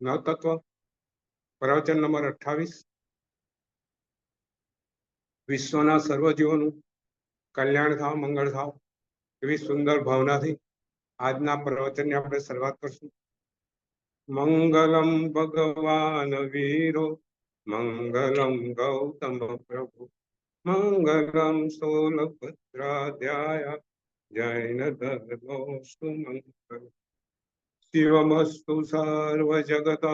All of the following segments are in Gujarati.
નવતત્વ પ્રવચન નંબર 28 વિશ્વના સર્વ જીવોનું કલ્યાણ થાવ, મંગળ થાવ એવી સુંદર ભાવનાથી આજના પ્રવચનની આપણે શરૂઆત કરશું. મંગલમ ભગવાન વીરો મંગલમ ગૌતમ પ્રભુ મંગલમ સોલભદ્રાધ્યાય જૈન ધર્મોસ્તુ મંગલ શિવમસ્તુ સર્વ જગતઃ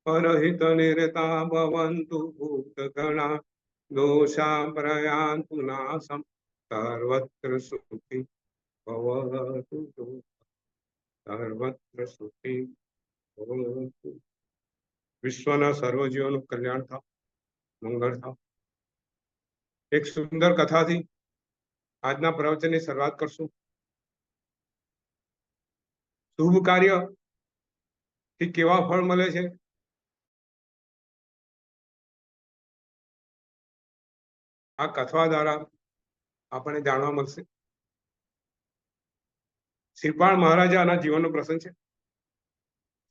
પરહિત નિરતા ભવન્તુ ભૂતગણા દોષા પ્રયાન્તુ નાશમ સર્વત્ર સુખી ભવતુ સર્વત્ર સુખી ભવતુ. વિશ્વના સર્વજીવોનું કલ્યાણ થાવ, મંગળ થાવ. એક સુંદર કથાથી આજના પ્રવચનની શરૂઆત કરશું. શુભ કાર્ય થી કેવા ફળ મળે છે આ કથા દ્વારા આપણને જાણવા મળશે. શ્રીપાળ મહારાજાના જીવનનો પ્રસંગ છે.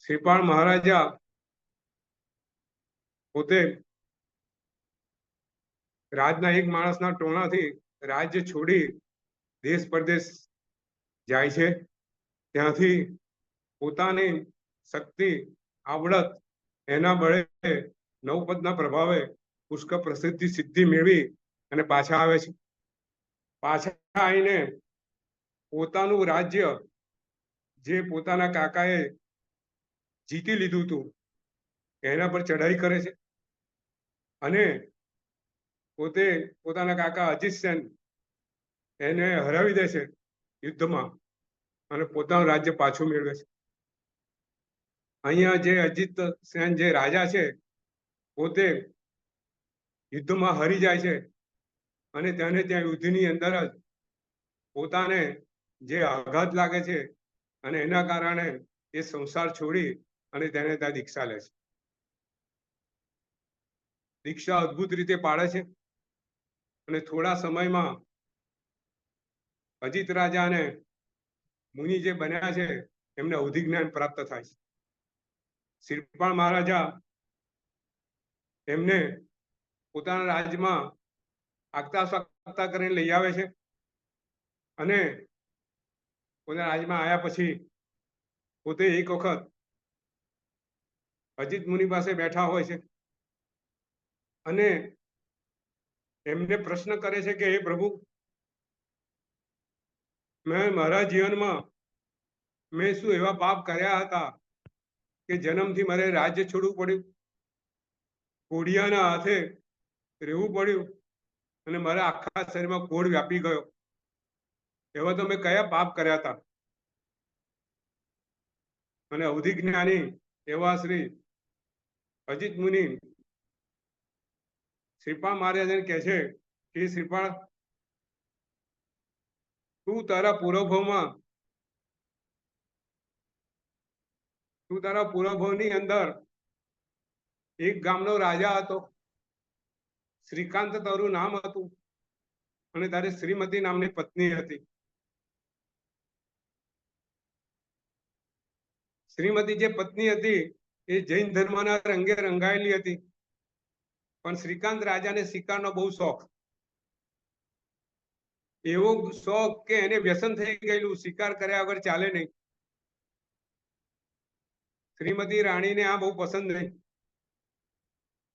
શ્રીપાળ મહારાજા પોતે રાજના એક માણસના ટોણાથી રાજ્ય છોડી દેશ પરદેશ જાય છે. ત્યાંથી પોતાની શક્તિ આવડત એના બળે નવપદના પ્રભાવે પુષ્કળ પ્રસિદ્ધિ સિદ્ધિ મેળવી અને પાછા આવે છે. પાછા આવીને પોતાનું રાજ્ય જે પોતાના કાકાએ જીતી લીધું હતું એના પર ચઢાઈ કરે છે અને પોતે પોતાના કાકા અજીત સેન એને હરાવી દે છે યુદ્ધમાં અને પોતાનું રાજ્ય પાછું મેળવે છે. અહીંયા જે અજીત સેન જે રાજા છે પોતે યુદ્ધમાં હારી જાય છે અને ત્યાં યુદ્ધની અંદર જ પોતાને જે આઘાત લાગે છે અને એના કારણે એ સંસાર છોડી અને તેને ત્યાં દીક્ષા લે છે. દીક્ષા અદ્ભુત રીતે પાડે છે અને થોડા સમયમાં અજીત રાજા અને મુનિ જે બન્યા છે એમને અવધિ જ્ઞાન પ્રાપ્ત થાય છે. શ્રીપાળ મહારાજા એમને પોતાના રાજ્યમાં આગતા સ્વાગતા કરીને લઈ આવે છે અને પોતાના રાજ્યમાં આવ્યા પછી પોતે એક વખત અજીત મુનિ પાસે બેઠા હોય છે અને એમને પ્રશ્ન કરે છે કે હે પ્રભુ, મેં મારા જીવનમાં મેં શું એવા પાપ કર્યા હતા કે જન્મથી મારે રાજ્ય છોડવું પડ્યું, કોડિયાના હાથે રહેવું પડ્યું અને મારા આખા શરીરમાં કોડ વ્યાપી ગયો? એવા તો મેં કયા પાપ કર્યા હતા? અને અવધિ જ્ઞાની એવા શ્રી અજીત મુનિ શ્રીપાળ મહારાજને કહે છે કે શ્રીપાળ, તું તારા પૂર્વભવની અંદર એક ગામનો રાજા હતો. શ્રીકાંત તારું નામ હતું અને તારી શ્રીમતી નામની પત્ની હતી. શ્રીમતી જે પત્ની હતી એ જૈન ધર્મના રંગે રંગાયેલી હતી, પણ શ્રીકાંત રાજાને શિકારનો બહુ શોખ. એવો શોખ કે એને વ્યસન થઈ ગયેલું, શિકાર કર્યા વગર ચાલે નહીં. શ્રીમતી રાણીને આ બહુ પસંદ નહીં.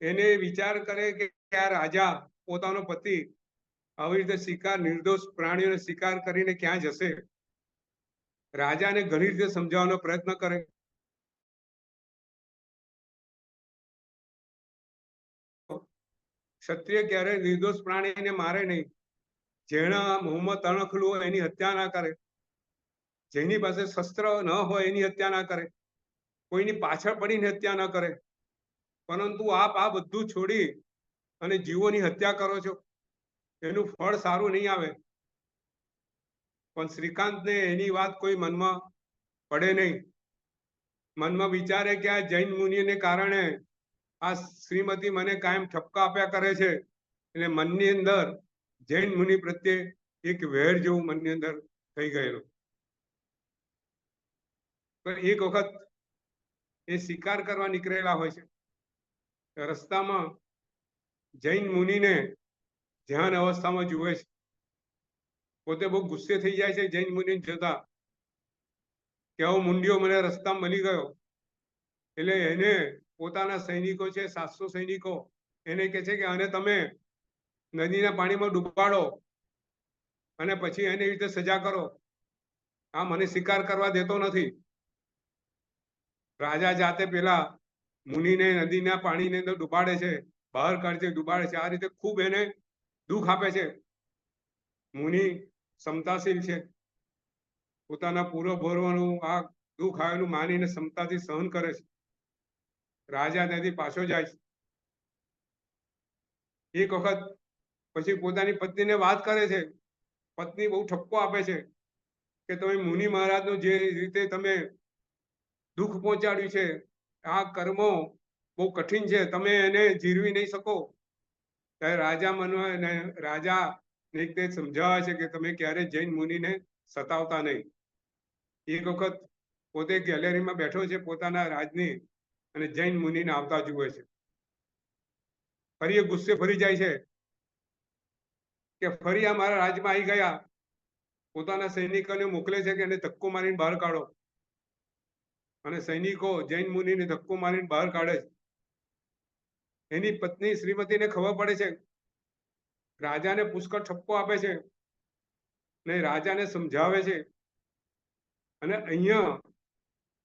એને વિચાર કરે કે આ રાજા પોતાનો પતિ આવી રીતે શિકાર, નિર્દોષ પ્રાણીઓને શિકાર કરીને ક્યાં જશે? રાજાને ઘણી રીતે સમજાવવાનો પ્રયત્ન કરે. ક્ષત્રિય ક્યારેય નિર્દોષ પ્રાણીને મારે નહીં. જેના મોહમ્મદ તણખલું હોય એની હત્યા ના કરે, જેની પાસે શસ્ત્ર ન હોય એની હત્યા ના કરે, કોઈની પાછળ પડીને હત્યા ન કરે. પરંતુ આપ આ બધું છોડી અને જીવોની હત્યા કરો છો, એનું ફળ સારું નહીં આવે. પણ શ્રીકાંતને એની વાત કોઈ મનમાં પડે નહીં. મનમાં વિચારે કે આ જૈન મુનિને કારણે આ શ્રીમતી મને કાયમ ઠપકા આપ્યા કરે છે, એટલે મનની અંદર જૈન મુનિ પ્રત્યે એક વેર જેવું મનની અંદર થઈ ગયેલું. એક વખત એ શિકાર કરવા નીકળેલા હોય છે. રસ્તામાં જૈન મુનિને ધ્યાન અવસ્થામાં જુએ છે. પોતે બહુ ગુસ્સે થઈ જાય છે જૈન મુનિને જોતા કે આવો મુંડિયો મને રસ્તામાં મળી ગયો. એટલે એને પોતાના સૈનિકો છે 700 સૈનિકો એને કહે છે કે આને તમે નદીના પાણીમાં ડૂબાડો અને પછી એની રીતે સજા કરો. આ મને શિકાર કરવા દેતો નથી. રાજા જાતે પેલા મુનિને નદીના પાણીને અંદર ડૂબાડે છે, બહાર કાઢે છે, ડૂબાડે છે. આ રીતે ખૂબ એને દુઃખ આપે છે. મુનિ ક્ષમતાશીલ છે, પોતાના પૂર્વ ભોરવાનું આ દુઃખ આવેલું માનીને ક્ષમતાથી સહન કરે છે. રાજા ત્યાંથી પાછો જાય છે. એક વખત પછી પોતાની પત્નીને વાત કરે છે. પત્ની બહુ ઠપકો આપે છે કે તમે મુનિ મહારાજનું જે રીતે તમે દુઃખ પહોંચાડ્યું છે, આ કર્મો બહુ કઠિન છે, તમે એને જીરવી નહીં શકો. ત્યારે રાજા એક તે સમજાવે છે કે તમે ક્યારે જૈન મુનિને સતાવતા નહીં. એક વખત પોતે ગેલેરીમાં બેઠો છે પોતાના રાજની અને જૈન મુનિને આવતા જુએ છે. ફરી એ ગુસ્સે ફરી જાય છે કે ફરી આ મારા રાજમાં આવી ગયા. પોતાના સૈનિકોને મોકલે છે કે એને ધક્કો મારીને બહાર કાઢો. અને સૈનિકો જૈન મુનિને ધક્કો મારીને બહાર કાઢે છે. એની પત્ની શ્રીમતીને ખબર પડે છે. રાજાને પુષ્કળ ઠપકો આપે છે ને રાજાને સમજાવે છે. અને અહીંયા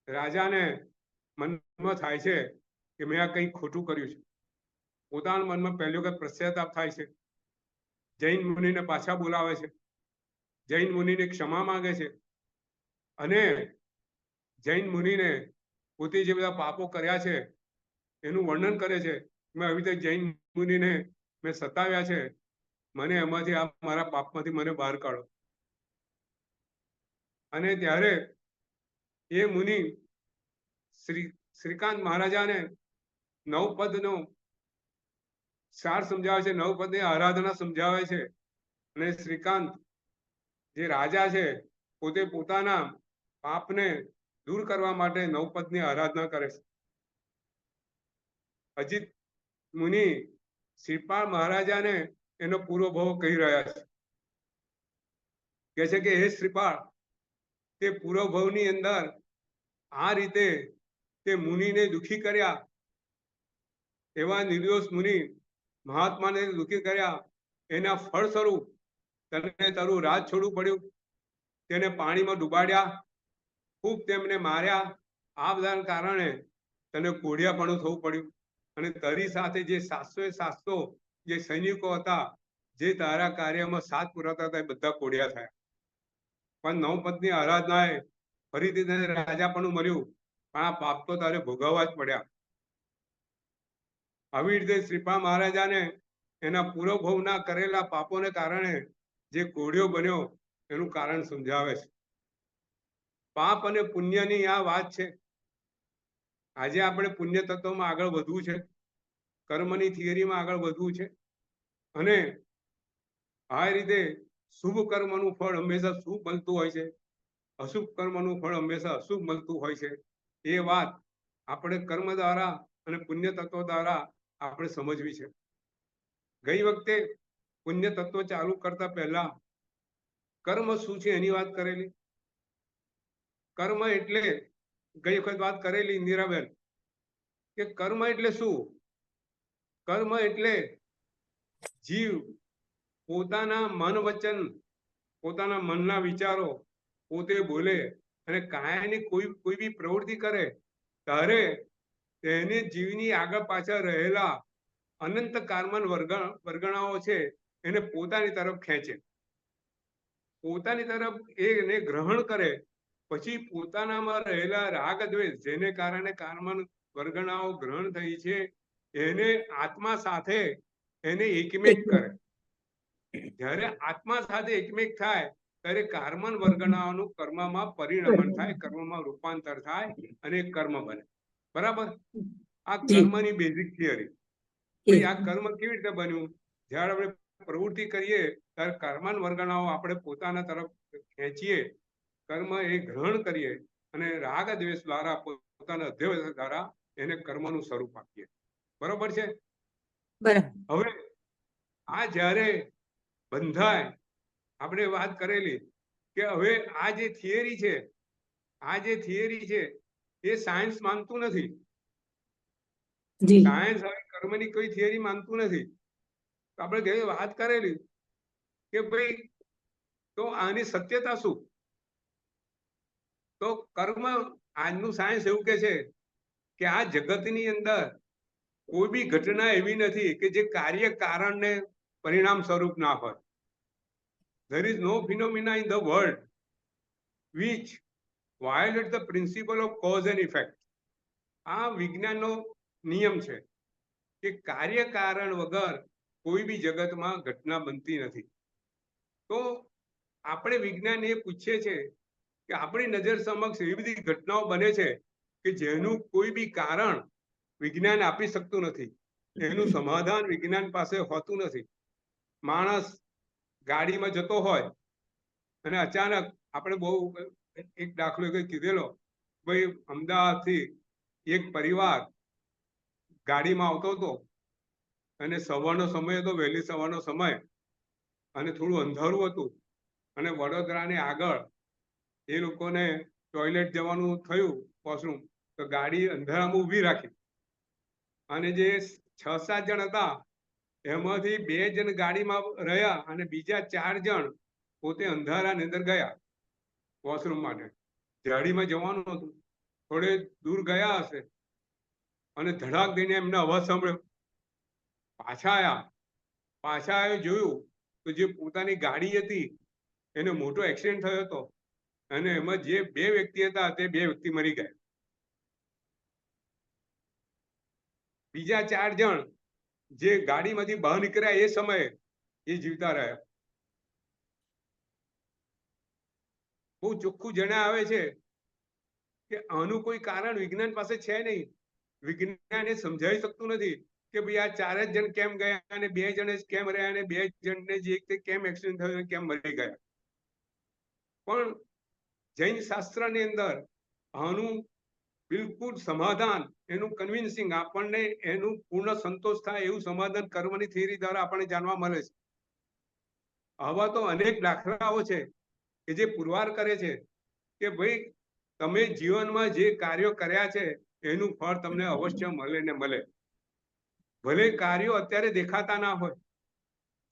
રાજાને મનમાં થાય છે કે મેં આ કંઈક ખોટું કર્યું છે. પોતાના મનમાં પહેલો વખત પશ્ચાતાપ થાય છે. જૈન મુનિને પાછા બોલાવે છે. જૈન મુનિને ક્ષમા માંગે છે અને જૈન મુનિને પોતે જે બધા પાપો કર્યા છે એનું વર્ણન કરે છે. મેં આવી રીતે જૈન મુનિને મેં સતાવ્યા છે, મને એમાંથી આ મારા પાપમાંથી મને બહાર કાઢો. અને ત્યારે એ મુનિ શ્રીકાંત મહારાજાને નવપદનો સાર સમજાવે છે, નવપદની આરાધના સમજાવે છે. અને શ્રીકાંત જે રાજા છે પોતે પોતાના પાપને દૂર કરવા માટે નવપદની આરાધના કરે છે. અજીત મુનિ શ્રીપાળ મહારાજાને એનો પૂરો ભાવ કહી રહ્યા છે. કહે છે કે હે શ્રીપાળ, તે પૂર્વ ભાવની અંદર આ રીતે તે મુનિને દુખી કર્યા, એવા નિર્દોષ મુનિ મહાત્માને દુખી કર્યા, એના ફળ સ્વરૂપ તને તારું રાજ છોડવું પડ્યું, તેને પાણીમાં ડૂબાડ્યા, ખૂબ તેમને માર્યા. આ બધાના કારણે તને કોઢિયાપણું થવું પડ્યું. અને તારી સાથે જે 700 જે સૈનિકો હતા જે તારા કાર્યમાં સાથ પુરાતા હતા એ બધા કોઢિયા થયા. પણ નવપદની આરાધનાએ ફરીથી તને રાજાપણું મળ્યું, પણ આ પાપ તો તારે ભોગવવા જ પડ્યા. આવી રીતે શ્રીપાળ મહારાજાને એના પૂર્વ ભવના કરેલા પાપોને કારણે જે કોઢિયો બન્યો એનું કારણ સમજાવે છે. પાપ અને પુણ્યની આ વાત છે. આજે આપણે પુણ્ય તત્વમાં આગળ વધવું છે, કર્મની થિયરીમાં આગળ વધવું છે. અને આ રીતે શુભ કર્મનું ફળ હંમેશા શુભ મળતું હોય છે, અશુભ કર્મનું ફળ હંમેશા અશુભ મળતું હોય છે. એ વાત આપણે કર્મ દ્વારા અને પુણ્ય તત્વ દ્વારા આપણે સમજવી છે. ગઈ વખતે પુણ્ય તત્વ ચાલુ કરતા પહેલા કર્મ શું છે એની વાત કરેલી. કર્મ એટલે ગઈ વખત વાત કરેલી ઇન્દિરાબેન કે કર્મ એટલે શું? કર્મ એટલે જીવ પોતાના મન વચન, પોતાના મનના વિચારો પોતે બોલે અને કાયાની કોઈ બી પ્રવૃત્તિ કરે ત્યારે તેને જીવની આગળ પાછળ રહેલા અનંત કારમન વર્ગણાઓ છે એને પોતાની તરફ ખેંચે, પોતાની તરફ એને ગ્રહણ કરે. પછી પોતાનામાં રહેલા રાગ દ્વેષ જેને કારણે કારમન વર્ગણાઓ ગ્રહણ થઈ છે એને આત્મા સાથે એને એકમેક કરે. જ્યારે આત્મા સાથે એકમેક થાય ત્યારે કારમન વર્ગણાઓનું કર્મમાં પરિણમન થાય, કર્મમાં રૂપાંતર થાય અને કર્મ બને. બરાબર? આ કર્મની બેઝિક થિયરી. આ કર્મ કેવી રીતે બન્યું? જ્યારે આપણે પ્રવૃત્તિ કરીએ ત્યારે કર્મન વર્ગણાઓ આપણે પોતાના તરફ ખેંચીએ, કર્મ એ ગ્રહણ કરીએ અને રાગ દ્વેષ દ્વારા પોતાના અધ્યયન દ્વારા એને કર્મનું સ્વરૂપ આપીએ. બરોબર છે? બરાબર. હવે આ જ્યારે બંધાય, આપણે વાત કરેલી કે હવે આ જે થિયરી છે એ સાયન્સ માનતું નથી. જી. સાયન્સ હવે કર્મની કોઈ થિયરી માનતું નથી. આપણે જે વાત કરેલી કે ભાઈ તો આની સત્યતા શું? તો કર્મ, આજનું સાયન્સ એવું કે છે કે આ જગતની અંદર કોઈ બી ઘટના એવી નથી કે જે કાર્ય કારણને પરિણામ સ્વરૂપ ના હોય. There is no phenomena in the world which violate the principle of cause and effect. આ વિજ્ઞાનનો નિયમ છે કે કાર્ય કારણ વગર કોઈ બી જગતમાં ઘટના બનતી નથી. તો આપણે વિજ્ઞાન એ પૂછીએ છે કે આપણી નજર સમક્ષ એવી બધી ઘટનાઓ બને છે કે જેનું કોઈ બી કારણ વિજ્ઞાન આપી શકતું નથી, એનું સમાધાન વિજ્ઞાન પાસે હોતું નથી. માણસ ગાડીમાં જતો હોય અને અચાનક આપણે બહુ એક દાખલો કીધેલો, ભાઈ અમદાવાદથી એક પરિવાર ગાડીમાં આવતો હતો અને સવારનો સમય હતો, વહેલી સવારનો સમય, અને થોડું અંધારું હતું અને વડોદરાને આગળ એ લોકોને ટોયલેટ જવાનું થયું, વોશરૂમ, તો ગાડી અંધારામાં ઊભી રાખી અને જે 6-7 જણ હતા એમાંથી 2 જણ ગાડીમાં રહ્યા અને બીજા 4 જણ પોતે અંધારાની અંદર ગયા વોશરૂમ માટે. ગાડીમાં જવાનું હતું, થોડે દૂર ગયા હશે અને ધડાક દઈને એમને અવાજ સાંભળ્યો. પાછા આવ્યા, જોયું તો જે પોતાની ગાડી હતી એને મોટો એક્સિડન્ટ થયો હતો અને એમાં જે 2 વ્યક્તિ હતા તે 2 વ્યક્તિ મરી ગયા. બીજા 4 જણ જે ગાડીમાંથી બહાર નીકળ્યા એ સમયે એ જીવતા રહ્યા. બહુ ચોખ્ખું જણા આવે છે કે આનું કોઈ કારણ વિજ્ઞાન પાસે છે નહીં. વિજ્ઞાન એ સમજાવી શકતું નથી કે ભાઈ આ 4 જ જણ કેમ ગયા અને 2 જણ જ કેમ રહ્યા અને 2 જણને જે કેમ એક્સિડન્ટ થયો કેમ મરી ગયા. પણ જૈન શાસ્ત્રની અંદર આનું બિલકુલ સમાધાન, એનું કન્વિન્સિંગ, આપણને એનું પૂર્ણ સંતોષ થાય એવું સમાધાન કર્મની થિયરી દ્વારા આપણને જાણવા મળે છે. આવા તો અનેક દાખલાઓ છે કે જે પુરવાર કરે છે કે ભાઈ તમે જીવનમાં જે કાર્યો કર્યા છે એનું ફળ તમને અવશ્ય મળે ને મળે. ભલે કાર્યો અત્યારે દેખાતા ના હોય.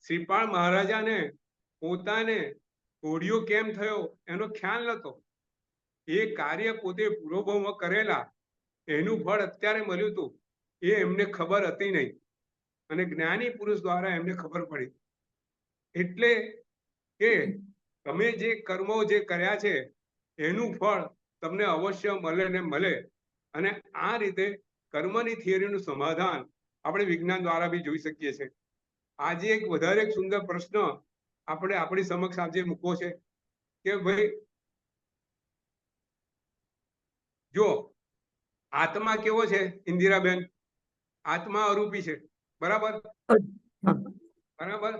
શ્રીપાળ મહારાજાને પોતાને કોડિયો કેમ થયો એનો ખ્યાલ નહોતો. એ કાર્ય પોતે પૂર્વભાવમાં કરેલા એનું ફળ અત્યારે મળ્યું હતું એ એમને ખબર હતી નહીં અને જ્ઞાની પુરુષ દ્વારા એમને ખબર પડી. એટલે કે તમે જે કર્મો જે કર્યા છે એનું ફળ તમને અવશ્ય મળે ને મળે. અને આ રીતે કર્મની થિયરીનું સમાધાન આપણે વિજ્ઞાન દ્વારા બી જોઈ શકીએ છીએ. આજે એક વધારે સુંદર પ્રશ્ન આપણે આપણી સમક્ષ આજે મૂકવો છે કે ભાઈ જો આત્મા કેવો છે ઇન્દિરાબેન? આત્મા અરૂપી છે, બરાબર? બરાબર.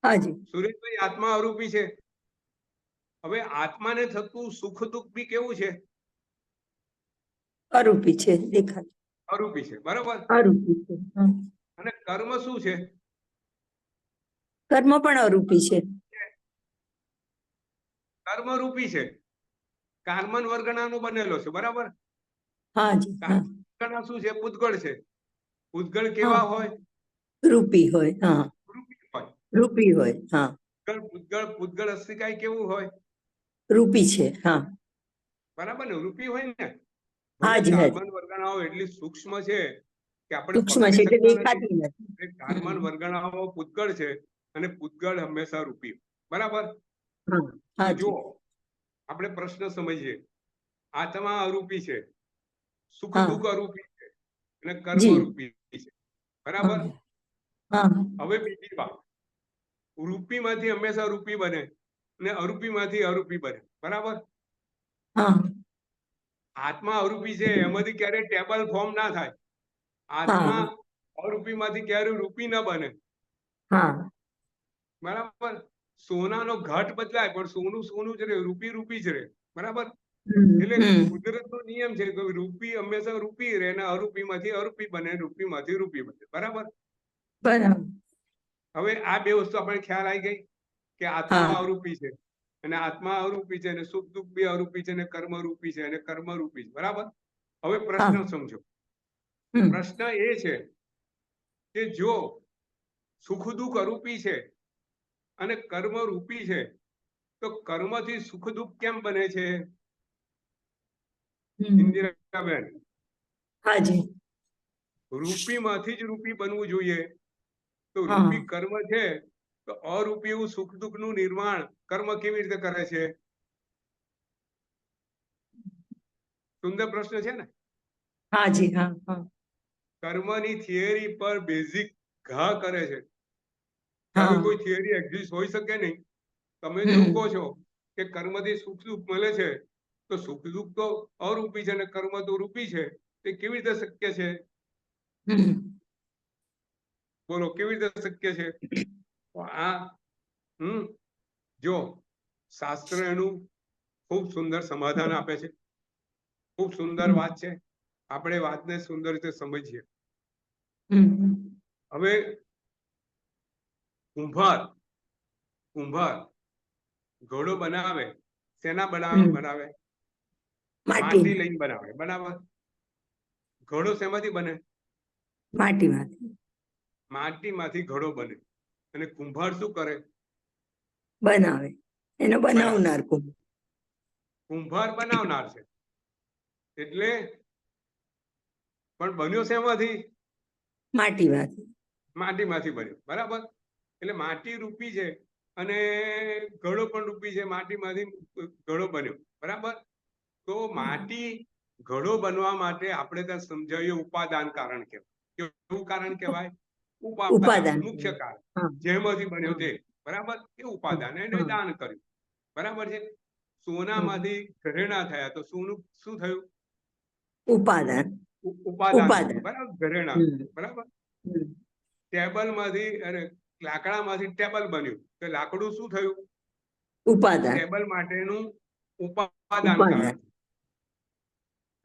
હાજી. સુરેશભાઈ, આત્મા અરૂપી છે. હવે આત્માને થતું સુખ દુઃખ બી કેવું છે? અરૂપી છે, દેખાય. અરૂપી છે, બરાબર. અરૂપી છે. અને કર્મ શું છે? કર્મ પણ અરૂપી છે. કર્મ રૂપી છે. કાર્બન વર્ગણાનો બનેલો છે, બરાબર. હાજી. વર્ગણા શું છે? પૂતગળ છે. પૂતગળ કેવા હોય? રૂપી હોય. હા, રૂપી હોય. રૂપી હોય. હા, પૂતગળ અસ્થિકાય કેવું હોય? રૂપી છે. હા, બરાબર ને, રૂપી હોય ને. હાજી. કાર્બન વર્ગણાઓ એટલી સૂક્ષ્મ છે કે આપણે સૂક્ષ્મ છે એટલે દેખાતી નથી. કાર્બન વર્ગણાઓ પૂતગળ છે અને પૂતગળ હંમેશા રૂપી, બરાબર. જો આપણે પ્રશ્ન સમજીએ, આત્મા અરૂપી છે, સુખ દુઃખ અરૂપી છે અને કર્મ રૂપી છે, બરાબર. હવે બીજી વાત, રૂપીમાંથી હંમેશા રૂપી બને અને અરૂપીમાંથી અરૂપી બને, બરાબર. આત્મા અરૂપી છે એમાંથી ક્યારે ટેબલ ફોર્મ ના થાય. આત્મા અરૂપીમાંથી ક્યારે રૂપી ના બને, બરાબર. સોનાનો ઘટ બદલાય પણ સોનું સોનું જ રહે, રૂપી રૂપી જ રહે, બરાબર. એટલે હમ કુદરતનો નિયમ છે કે રૂપી હંમેશા રૂપી રહે અને અરૂપીમાંથી અરૂપી બને, રૂપીમાંથી રૂપી બને. બરાબર. બરાબર. હવે આ બે વસ્તુ આપણે ખ્યાલ આવી ગઈ કે આત્મા હા અરૂપી છે અને આત્મા અરૂપી છે અને સુખ દુઃખ બી અરૂપી છે અને કર્મ રૂપી છે અને કર્મ રૂપી છે. બરાબર. હવે હા પ્રશ્ન સમજો. હમ પ્રશ્ન એ છે કે જો સુખ દુઃખ અરૂપી છે અને કર્મ રૂપી છે તો કર્મથી સુખ દુઃખ કેમ બને છે? હમ ઇન્દિરાબેન, હાજી. રૂપીમાંથી જ રૂપી બનવું જોઈએ. તો હા રૂપી કર્મ છે તો અરૂપી એવું સુખ દુઃખ નું નિર્માણ કર્મ કેવી રીતે કરે છે? સુંદર પ્રશ્ન છે ને. હાજી. હા હા કર્મની થિયરી પર બેઝિક ઘા કરે છે. હા કોઈ થિયરી એક્ઝિસ્ટ હોઈ શકે નહીં. તમે જેવું હમ કહો છો કે કર્મથી સુખ દુઃખ મળે છે તો સુખ દુઃખ તો અરૂપી છે અને કર્મ તો રૂપી છે. તે કેવી રીતે શક્ય છે? હમ બોલો, કેવી રીતે શક્ય છે? આ જો શાસ્ત્ર એનું ખૂબ સુંદર સમાધાન આપે છે. ખૂબ સુંદર હમ વાત છે. આપણે વાતને સુંદર રીતે સમજીએ. હમ હવે કુંભાર ઘોડો બનાવે, શેના બનાવે? માટી લઈને બનાવે. બરાબર. ઘોડો શેમાંથી બને? માટીમાંથી ઘોડો બને. અને કુંભાર શું કરે? બનાવે. એનો બનાવે. બનાવનાર કુંભાર બનાવનાર છે. એટલે પણ બન્યો શેમાંથી? માટીમાંથી બન્યો. બરાબર. એટલે માટી રૂપી છે અને ઘડો પણ રૂપી છે. માટીમાંથી ઘડો બન્યો. બરાબર. તો માટી ઘડો બનવા માટે આપણે ત્યાં સમજાવ્યું ઉપાદાન કારણ કહેવાય. કેવું કારણ કહેવાય? ઉપાદાન, ઉપાદાન. મુખ્ય કારણ. હા જેમાંથી બન્યો હા તે. બરાબર. એ હા ઉપાદાન એને હા દાન કર્યું. બરાબર છે. હમ સોનામાંથી ઘરેણા થયા તો સોનું શું થયું? ઉપાદાન. ઉપાદાન થયું. બરાબર. ઘરેણા. હમ બરાબર. હમ ટેબલમાંથી અને લાકડામાંથી ટેબલ બન્યું તો લાકડું શું થયું? ઉપાદાન. ટેબલ માટેનું ઉપાદાન કારણ.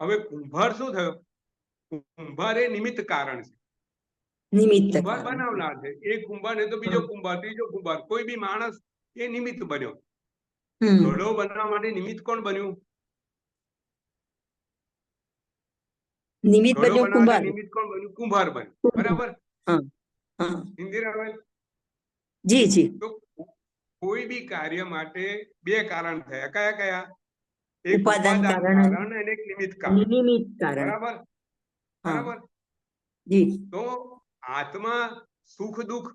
હવે કુંભાર શું થયો? કુંભાર એ નિમિત્ત કારણ છે. નિમિત્ત કુંભાર કારણ. બનાવનાર છે. એ કુંભાર ને તો બીજો કુંભાર, ત્રીજો કુંભાર, કોઈ બી માણસ એ નિમિત્ત બન્યો. ઘડો બનાવવા માટે નિમિત્ત કોણ બન્યું? નિમિત્ત ઘડો બન્યો બનાવવા માટે કુંભાર. નિમિત્ત કોણ બન્યું? કુંભાર બન્યો. બરાબર. હા હા ઇન્દિરાબેન, જી જી. તો કોઈ બી કાર્ય માટે બે કારણ થયા. કયા કયા? એક ઉપાદાન ઉપાદાન કારણ કારણ અને એક નિમિત્ત કારણ. નિમિત્ત કારણ. બરાબર. હા બરાબર. જી. તો આત્મા સુખ દુઃખ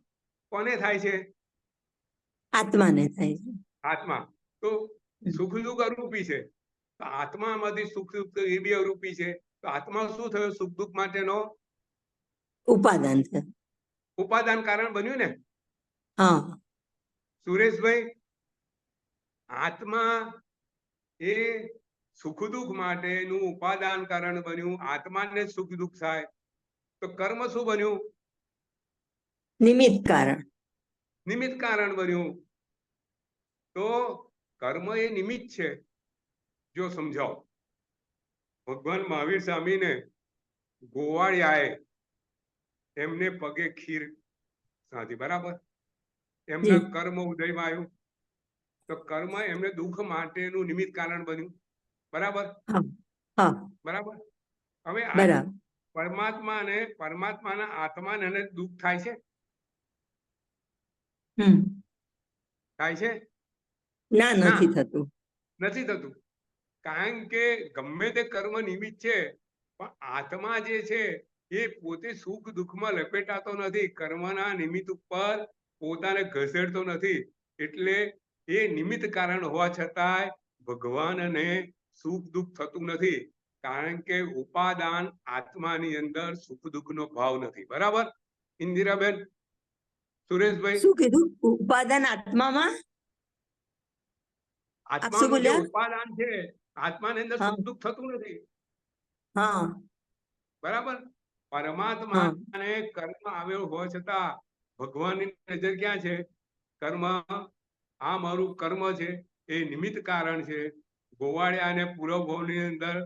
કોને થાય છે? આત્માને થાય છે. આત્મા. તો સુખ દુઃખ અરૂપી છે. તો આત્મામાંથી સુખ દુઃખ એ બી અરૂપી છે. તો આત્મા શું થયો? સુખ દુઃખ માટેનો ઉપાદાન છે. ઉપાદાન કારણ બન્યું ને. હા. સુરેશભાઈ, આત્મા એ સુખ દુઃખ માટેનું ઉપાદાન કારણ બન્યું. આત્માને સુખ દુઃખ થાય તો કર્મ શું બન્યું? નિમિત્ત કારણ. નિમિત્ત કારણ બન્યું. તો કર્મ એ નિમિત્ત છે. જો સમજાવો. ભગવાન મહાવીર સ્વામીને ગોવાળિયાએ એમને પગે ખીર સાધી. બરાબર. જી. એમના કર્મ ઉદયમાં આવ્યું તો કર્મ એમને દુઃખ માટેનું નિમિત્ત કારણ બન્યું. બરાબર. હા હા બરાબર. હવે આ બરાબર. પરમાત્માના આત્માને એને દુઃખ થાય છે? થાય છે? ના, નથી થતું. નથી થતું. કારણ કે ગમે તે કર્મ નિમિત્ત છે પણ આત્મા જે છે એ પોતે સુખ દુઃખમાં લપેટાતો નથી. કર્મના નિમિત્ત ઉપર પોતાને ઘસેડતો નથી. એટલે એ નિમિત્ત કારણ હોવા છતાંય ભગવાનને સુખ દુઃખ થતું નથી. કારણ કે ઉપાદાન આત્માની અંદર સુખ દુઃખનો ભાવ નથી. બરાબર. ઇન્દિરાબેન, સુરેશભાઈ, શું કીધું? ઉપાદાન આત્મામાં? આપ શું આત્માનું જે બોલ્યા? ઉપાદાન છે આત્માની અંદર હા સુખ દુઃખ થતું નથી. હા બરાબર. હા પરમાત્માને કર્મ આવ્યો હોવા છતાં ભગવાનની નજર ક્યાં છે? કર્મ. આ મારું કર્મ છે એ નિમિત્ત કારણ છે. ગોવાળિયા અને પૂર્વ ભવની અંદર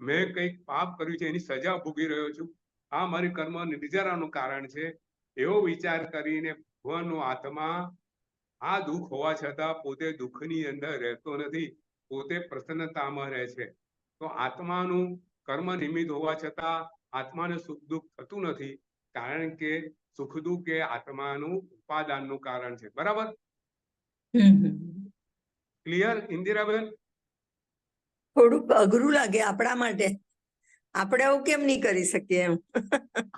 મેં કંઈક પાપ કર્યું છે, એની સજા ભોગવી રહ્યો છું, આ મારી કર્મ નિર્જરાનું કારણ છે, એવો વિચાર કરીને ભગવાનનો આત્મા આ દુઃખ હોવા છતાં પોતે દુઃખની અંદર રહેતો નથી, પોતે પ્રસન્નતામાં રહે છે. તો આત્માનું કર્મ નિમિત્ત હોવા છતાં આત્માને સુખ દુઃખ થતું નથી, કારણ કે સુખ દુઃખ એ આત્માનું ઉપાદાનનું કારણ છે. બરાબર? ક્લિયર ઇન્દિરાબેન? થોડુંક અઘરું લાગે આપણા માટે, આપણે આવું કેમ નહીં કરી શકીએ એમ.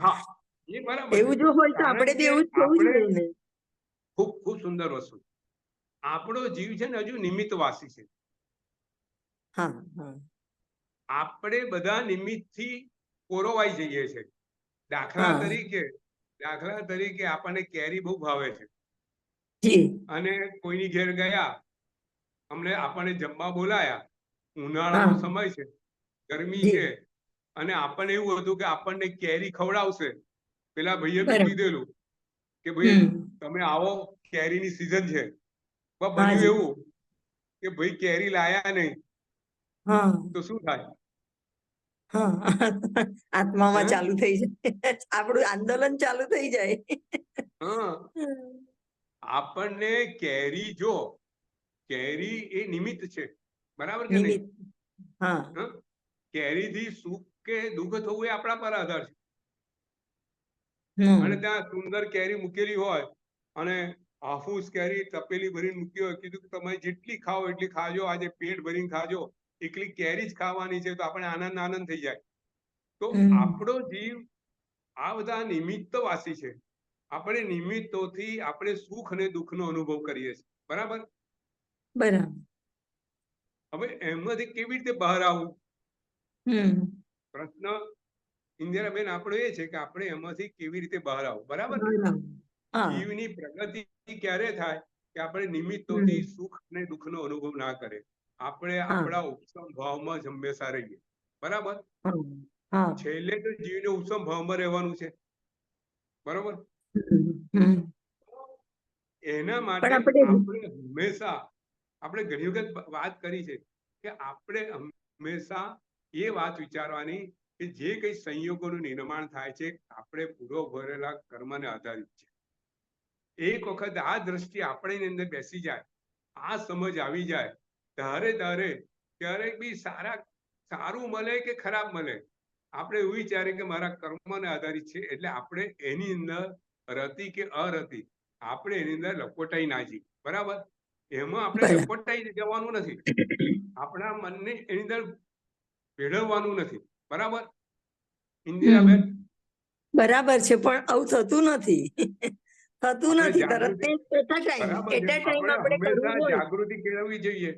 હા, એ બરાબર છે. એવું જો હોય તો કારણ આપણે બી કે એવું જ થવું આપણે જોઈએ ને. ખૂબ ખૂબ સુંદર વસ્તુ, આપણો જીવ છે ને હજુ નિમિત્તવાસી છે. હા હા આપણે બધા નિમિત્તથી પોરોવાઈ જઈએ છે. દાખલા હા તરીકે આપણને કેરી બહુ ભાવે છે જી અને કોઈની ઘેર ગયા, આપણને જમવા બોલાયા, ઉનાળાનો હા સમય છે, ગરમી જી છે, અને આપણને એવું હતું કે આપણને કેરી ખવડાવશે. પેલા ભાઈએ બી બરાબર. કીધેલું કે ભાઈ હમ તમે આવો, કેરીની સિઝન છે. પણ હા બન્યું જી એવું કે ભાઈ કેરી લાયા નહીં, હા તો શું થાય? હા આત્મામાં હે? ચાલુ થઈ જાય, આપણું આંદોલન ચાલુ થઈ જાય. હા, આપણને કેરી કેરી એ નિમિત્ત છે, બરાબર કે નહીં? નિમિત્ત. હા હં? કેરીથી સુખ કે દુઃખ થવું એ આપણા પર આધાર છે. અને હમ ત્યાં સુંદર કેરી મૂકેલી હોય અને હાફૂસ કેરી તપેલી ભરીને મૂકી હોય, કીધું કે તમે જેટલી ખાઓ એટલી ખાજો, આજે પેટ ભરીને ખાજો, એકલી કેરી જ ખાવાની છે, તો આપણે આનંદ થઈ જાય. તો હમ આપણો જીવ આ બધા નિમિત્તવાસી છે. આપણે નિમિત્તોથી આપણે સુખ અને દુઃખનો અનુભવ કરીએ છીએ. બરાબર? બરાબર. હવે એમાંથી કેવી રીતે બહાર આવવું? હમ પ્રશ્ન ઇન્દિરાબેન આપણો એ છે કે આપણે એમાંથી કેવી રીતે બહાર આવવું? બરાબર ને? બરાબર. હા જીવની પ્રગતિ ક્યારે થાય કે આપણે નિમિત્તોથી હમ સુખ અને દુઃખનો અનુભવ ના કરે, આપણે હા આપણા ઉપસમ ભાવમાં જ હંમેશા રહીએ. બરાબર? હા હા છેલ્લે તો જીવને ઉપસમ ભાવમાં રહેવાનું છે. બરોબર? હમ એના માટે પણ આપણે આપણે હંમેશા, આપણે ઘણી વખત વાત કરી છે કે આપણે હંમેશા એ વાત વિચારવાની કે જે કઈ સંયોગોનું નિર્માણ થાય છે, આપણે પૂરો ભરેલા કર્મને આધારિત છે. એક વખત આ દ્રષ્ટિ આપણી અંદર બેસી જાય, આ સમજ આવી જાય, ત્યારે ક્યારેક બી સારું મળે કે ખરાબ મળે, આપણે એવું વિચારે કે મારા કર્મને આધારિત છે, એટલે આપણે એની અંદર રતિ કે અરતિ, આપણે એની અંદર લપોટાઈ ના જઈએ. બરાબર? એમાં આપણે બરાબર. લપોટાઈ જવાનું નથી, આપણા મનને એની અંદર ભેળવવાનું નથી. બરાબર ઇન્દિરાબેન? હમ બરાબર છે, પણ આવું થતું નથી. થતું આપણે નથી તરત જાગૃતિ, બરાબર છે, એટ અ ટાઈમ આપણે આપણે કરવું હંમેશા હોય. જાગૃતિ કેળવવી જોઈએ.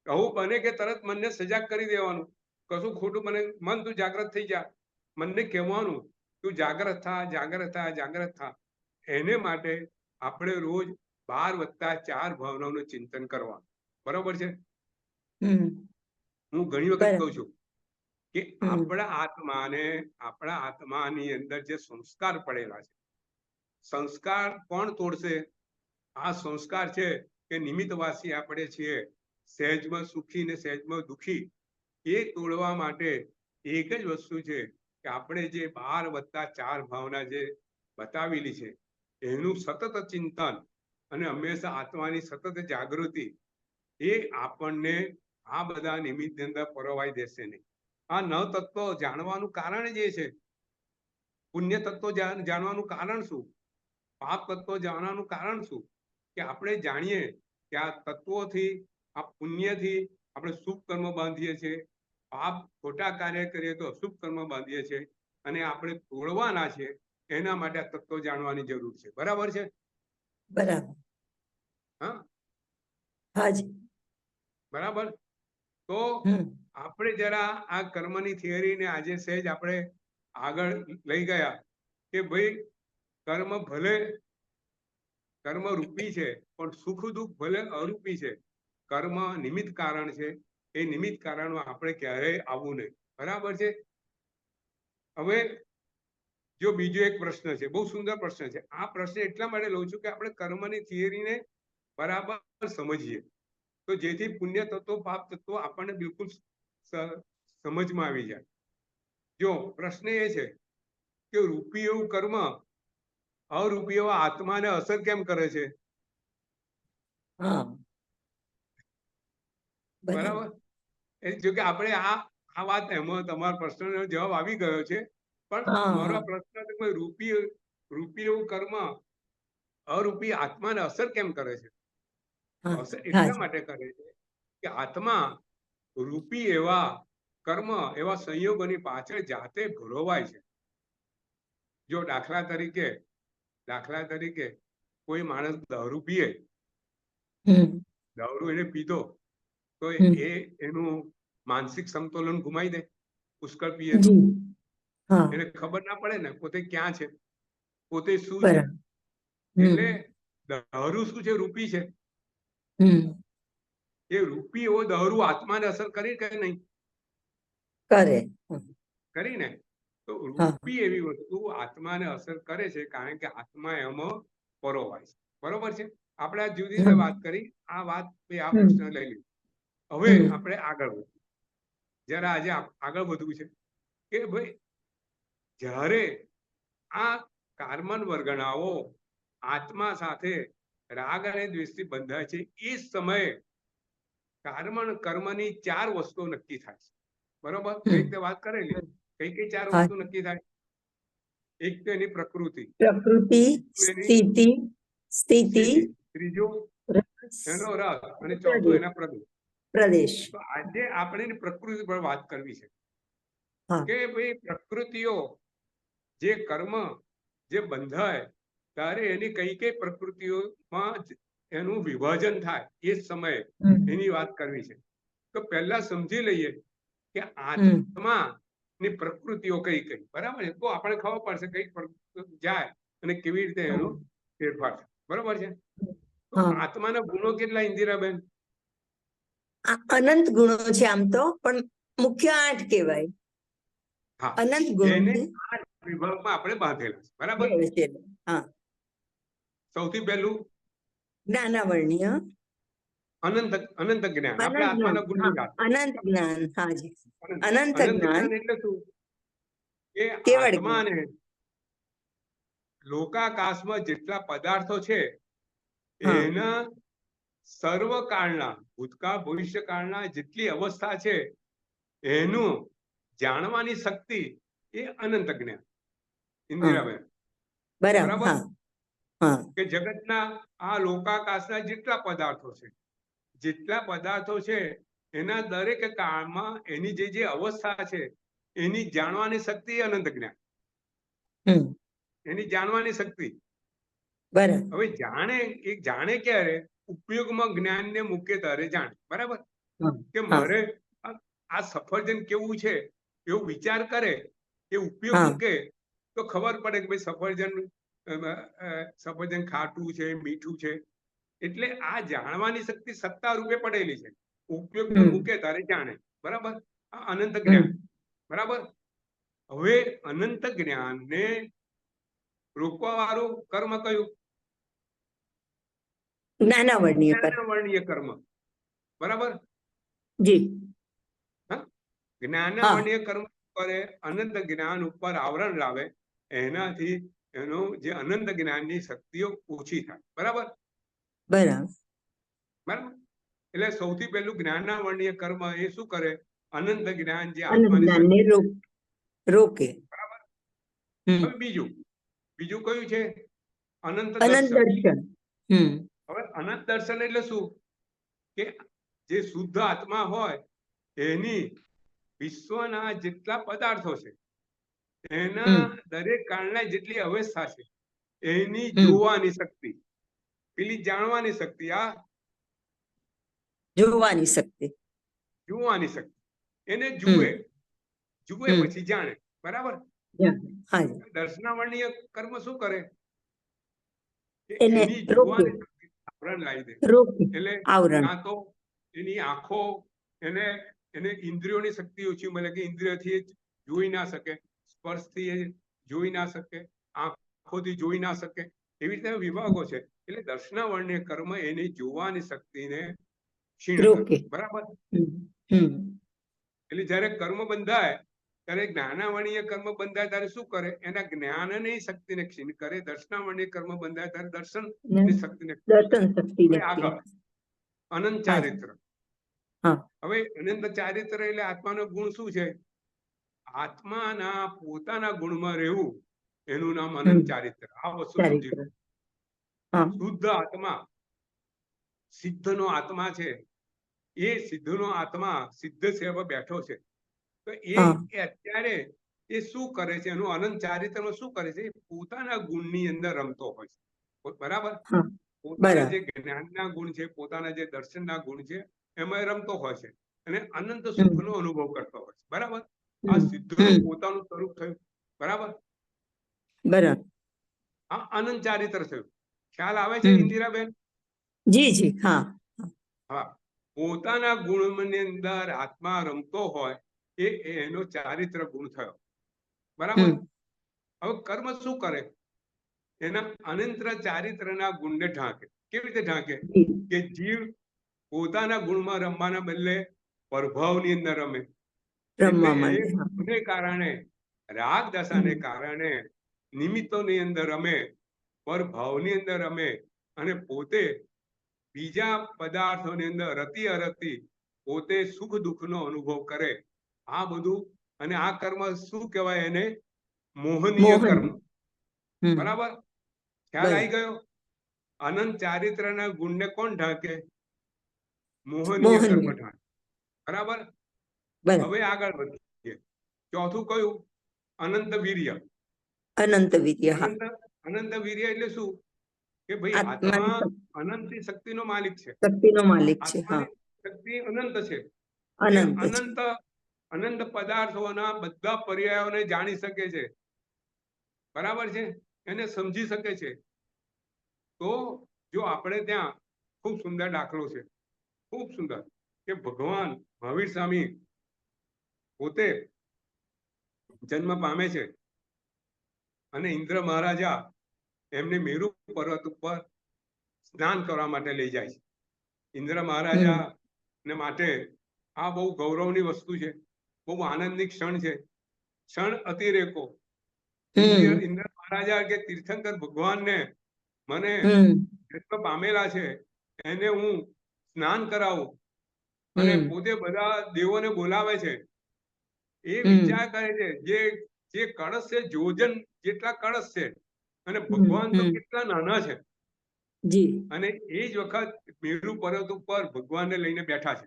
આવું બને કે તરત મનને સજાગ કરી દેવાનું, કશું ખોટું મન તું જાગ્રત થઈ જા, મનને કહેવાનું તું જાગ્રત થા. એને માટે આપણે રોજ 12+4 ભાવનાઓનું ચિંતન કરવાનું. બરોબર છે? હમ હું ઘણી વખત બરાબર. કહું છું કે હમ આપણા આત્માની અંદર જે સંસ્કાર પડેલા છે, સંસ્કાર કોણ તોડશે? આ સંસ્કાર છે કે નિમિત્તવાસી આપણે છીએ, સહેજમાં સુખી ને સહેજમાં દુખી, એ તોડવા માટે એક જ વસ્તુ છે કે આપણે જે 12+4 ભાવના જે બતાવેલી છે, એનું સતત ચિંતન અને હંમેશા આત્માની સતત જાગૃતિ, એ આપણને આ બધા નિમિત્તની અંદર પરોવાઈ દેશે નહીં. આ 9 તત્વો જાણવાનું કારણ જ એ છે. પુણ્ય તત્વો જાણવાનું કારણ શું? પાપ તત્વો જાણવાનું કારણ શું? કે આપણે જાણીએ કે આ તત્વોથી, આ પુણ્યથી આપણે શુભ કર્મ બાંધીએ છીએ, પાપ ખોટા કાર્ય કરીએ તો અશુભ કર્મ બાંધીએ છીએ, અને આપણે તોડવાના છે, એના માટે આ તત્વો જાણવાની જરૂર છે. બરાબર છે? બરાબર. હા, હાજી. બરાબર. તો હમ આપણે જરા આ કર્મની થિયરીને આજે સહેજ આપણે આગળ લઈ ગયા કે ભાઈ કર્મ રૂપી છે, પણ સુખ દુઃખ ભલે અરૂપી છે. કર્મ નિમિત્ત કારણ છે, એ નિમિત્ત કારણમાં આપણે ક્યારેય આવવું નહીં. બરાબર છે? હવે જો બીજો એક પ્રશ્ન છે, બહુ સુંદર પ્રશ્ન છે. આ પ્રશ્ન એટલા માટે લઉં છું કે આપણે કર્મની થિયરીને બરાબર સમજીએ. તો જેથી પુણ્ય તત્વો પાપ તત્વો આપણને બિલકુલ સમજમાં આવી જાય. જો પ્રશ્ન એ છે કે રૂપી એવું કર્મ અરૂપી એવા આત્માને અસર કેમ કરે છે? હા બરાબર. જો કે આપણે આ વાત એમાં તમારા પ્રશ્નનો જવાબ આવી ગયો છે, પણ મારો પ્રશ્ન છે કે રૂપી એવું કર્મ અરૂપી આત્માને અસર કેમ કરે છે? અસર એટલા માટે કરે છે કે આત્મા રૂપી એવા કર્મ એવા સંયોગોની પાછળ જાતે ભોળવાય છે. જો દાખલા તરીકે કોઈ માણસ દારૂ પીએ, દારૂ એને પીધો તો એનું માનસિક સંતુલન ગુમાવી દે. પુષ્કળ પીએ તો એને ખબર ના પડે ને પોતે ક્યાં છે, પોતે શું છે. એટલે દારૂ શું છે? રૂપી છે. એ રૂપી એવો દારૂ આત્માને અસર કરી કે નહીં? કરી ને. તો રૂપી એવી વસ્તુ આત્માને અસર કરે છે કારણ કે આત્મા એમાં પરોવાય છે. બરોબર છે. આપણે આ જુદી રીતે વાત કરી, આ વાત આ પ્રશ્ન લઈ લીધો. હવે આપણે આગળ વધીએ. જયારે આજે આગળ વધવું છે કે ભાઈ જ્યારે આ કાર્બન વર્ગણાઓ આત્મા સાથે રાગ અને દ્વેષથી બંધાય છે, એ સમયે કર્મની 4 વસ્તુઓ નક્કી થાય છે. બરોબર. કઈ રીતે વાત કરેલી? કઈ 4 વસ્તુ નક્કી થાય? એક તો એની પ્રકૃતિ, સ્થિતિ, ત્રીજું એનો રસ અને ચોથું એના પ્રદેશ. તો આજે આપણે એની પ્રકૃતિ પર વાત કરવી છે કે ભાઈ પ્રકૃતિઓ જે કર્મ જે બંધાય ત્યારે એની કઈ પ્રકૃતિઓમાં એનું વિભાજન થાય એ સમયે એની વાત કરવી છે. તો પહેલા સમજી લઈએ કે આત્મા ની પ્રકૃતિઓ કઈ કઈ. બરાબર છે. તો આપણે ખબર પડશે કઈ પ્રકૃતિ જાય અને કેવી રીતે એનો ફેરફાર થાય. બરોબર છે. તો આત્માના ગુણો કેટલા, ઇન્દિરાબેન? અનંત ગુણો છે આમ તો, પણ મુખ્ય 8 કહેવાય. અનંત ગુણો એને 8 વિભાગમાં આપણે બાંધેલા છે. બરાબર. સૌથી પહેલું જ્ઞાનાવર્ણ્ય, અનંત જ્ઞાન. આપણે આત્માના ગુણ અનંત જ્ઞાન. હાજી, અનંત જ્ઞાન એટલે શું? કે આત્માને લોકાકાશમાં જેટલા પદાર્થો છે એના સર્વકાળના ભૂતકાળ ભવિષ્યકાળના જેટલી અવસ્થા છે એનું જાણવાની શક્તિ એ અનંત જ્ઞાન. ઇન્દિરાબેન બરાબર. કે જગતના આ લોકાકાશના જેટલા પદાર્થો છે એના દરેક કાળમાં એની જે અવસ્થા છે એની જાણવાની શક્તિ અનંત જ્ઞાન. એની જાણવાની શક્તિ. હવે જાણે ક્યારે? ઉપયોગમાં જ્ઞાનને મૂકે ત્યારે જાણે. બરાબર. કે મારે આ સફરજન કેવું છે એવો વિચાર કરે, એ ઉપયોગ મૂકે તો ખબર પડે કે ભાઈ સફરજન ખાટું છે, મીઠું છે. એટલે આ જાણવાની શક્તિ સત્તા રૂપે પડેલી છે. ઉપયોગમાં મૂકે ત્યારે જાણે. બરાબર. આ અનંત જ્ઞાન. બરાબર. હવે અનંત જ્ઞાનને રોકવા વાળું કર્મ કયું? જ્ઞાનાવર્ણ્ય કર્મ. બરાબર. જ્ઞાનાવર્ણ્ય કર્મ કરે, અનંત જ્ઞાન ઉપર આવરણ લાવે, એનાથી એનો જે અનંત જ્ઞાનની શક્તિઓ ઓછી થાય. બરાબર. એટલે સૌથી પહેલું જ્ઞાનાવર્ણ્ય કર્મ એ શું કરે? અનંત જ્ઞાન જે આત્માને રોકે. બરાબર. હવે બીજું કયું છે? અનંત દર્શન. હવે અનંત દર્શન એટલે શું? કે જે શુદ્ધ આત્મા હોય એની વિશ્વના જેટલા પદાર્થો છે એના દરેક કાળના જેટલી અવસ્થા છે એની જોવાની શક્તિ. પેલી જાણવાની શક્તિ, આ જોવાની શક્તિ. એને જુએ પછી જાણે. બરાબર. દર્શનાવર્ણ્ય કર્મ શું કરે? એની જોવાની શક્તિ આવરણ લાવી દે. એટલે કાં તો એની આંખો એને ઇન્દ્રિયોની શક્તિ ઓછી મળે કે ઇન્દ્રિયોથી જોઈ ના શકે, સ્પર્શથી જોઈ ના શકે, આંખોથી જોઈ ના શકે. એવી રીતે વિભાગો છે. એટલે દર્શનાવર્ણ્ય કર્મ એની જોવાની શક્તિને ક્ષીણ કર્મ, રોકે. બરાબર. હમ એટલે જયારે કર્મ બંધાય ત્યારે જ્ઞાનાવર્ણીય કર્મ બંધાય ત્યારે શું કરે? એના જ્ઞાનની શક્તિને ક્ષીણ કરે. દર્શનાવર્ણીય કર્મ બંધાય ત્યારે દર્શનની શક્તિને દર્શન શક્તિ હવે આગળ અનંત ચારિત્ર. હા. હવે અનંત ચારિત્ર એટલે આત્માનો ગુણ શું છે? આત્માના પોતાના ગુણમાં રહેવું, એનું નામ અનંત ચારિત્ર. આ વસ્તુ સમજી લો. શુદ્ધ આત્મા, સિદ્ધનો આત્મા છે, એ સિદ્ધનો આત્મા સિદ્ધ સેવા બેઠો છે. તો એ અત્યારે એ શું કરે છે? એનું અનંત ચારિત્રમાં શું કરે છે? પોતાના ગુણની અંદર રમતો હોય છે, બરાબર. પોતાના જે જ્ઞાનના ગુણ છે, પોતાના જે દર્શનના ગુણ છે, એમાં રમતો હોય છે અને અનંત સુખનો અનુભવ કરતો હોય છે, બરાબર. આ સિદ્ધનું પોતાનું સ્વરૂપ થયું, બરાબર. આ અનંત ચારિત્ર થયું. ખ્યાલ આવે છે ઇન્દિરાબેન? જી જી. હા હા. પોતાના ગુણની અંદર આત્મા રમતો હોય એ એનો ચારિત્ર ગુણ થયો, બરાબર. હવે કર્મ શું કરે? એના અનંત ચારિત્રના ગુણને ઢાંકે. કેવી રીતે ઢાંકે? કે જીવ પોતાના ગુણમાં રમવાના બદલે પ્રભાવની અંદર રમે. એટલે એ ગુણને કારણે, રાગ દશાને કારણે નિમિત્તોની અંદર રમે, પ્રભાવની અંદર રમે અને પોતે બીજા પદાર્થોની અંદર રતિ અરતિ પોતે સુખ દુઃખનો અનુભવ કરે. આ બધું, અને આ કર્મ શું કહેવાય? એને મોહનીય કર્મ, બરાબર. ખ્યાલ આવી ગયો? અનંત ચારિત્રના ગુણને કોણ ઢાંકે? મોહનીય કર્મ ઢાંકે, બરાબર. હવે આગળ વધીએ. ચોથું કયું? અનંત વીર્ય. અનંત વીર્ય. અનંત વીર્ય એટલે શું? કે ભાઈ આત્મા અનંત શક્તિનો માલિક છે. શક્તિનો માલિક છે. આત્માની શક્તિ અનંત છે. અનંત પદાર્થોના બધા પર્યાયોને જાણી શકે છે, બરાબર છે. એને સમજી શકે છે. તો જો આપણે ત્યાં ખૂબ સુંદર દાખલો છે, ખૂબ સુંદર, કે ભગવાન મહાવીર સ્વામી પોતે જન્મ પામે છે અને ઇન્દ્ર મહારાજા એમને મેરુ પર્વત ઉપર સ્નાન કરવા માટે લઈ જાય છે. ઇન્દ્ર મહારાજા ને માટે આ બહુ ગૌરવની વસ્તુ છે, બહુ આનંદની ક્ષણ છે. ક્ષણ અતિરેકો. ઇન્દ્ર મહારાજા કે તીર્થંકર ભગવાનને મને જન્મ પામેલા છે, એને હું સ્નાન કરાવું, અને પોતે બધા દેવોને બોલાવે છે. એ વિચાર કરે છે, જે કળશ છે, જોજન જેટલા કળશ છે, અને ભગવાન તો કેટલા નાના છે. અને એ જ વખત મેરુ પર્વત ઉપર ભગવાનને લઈને બેઠા છે.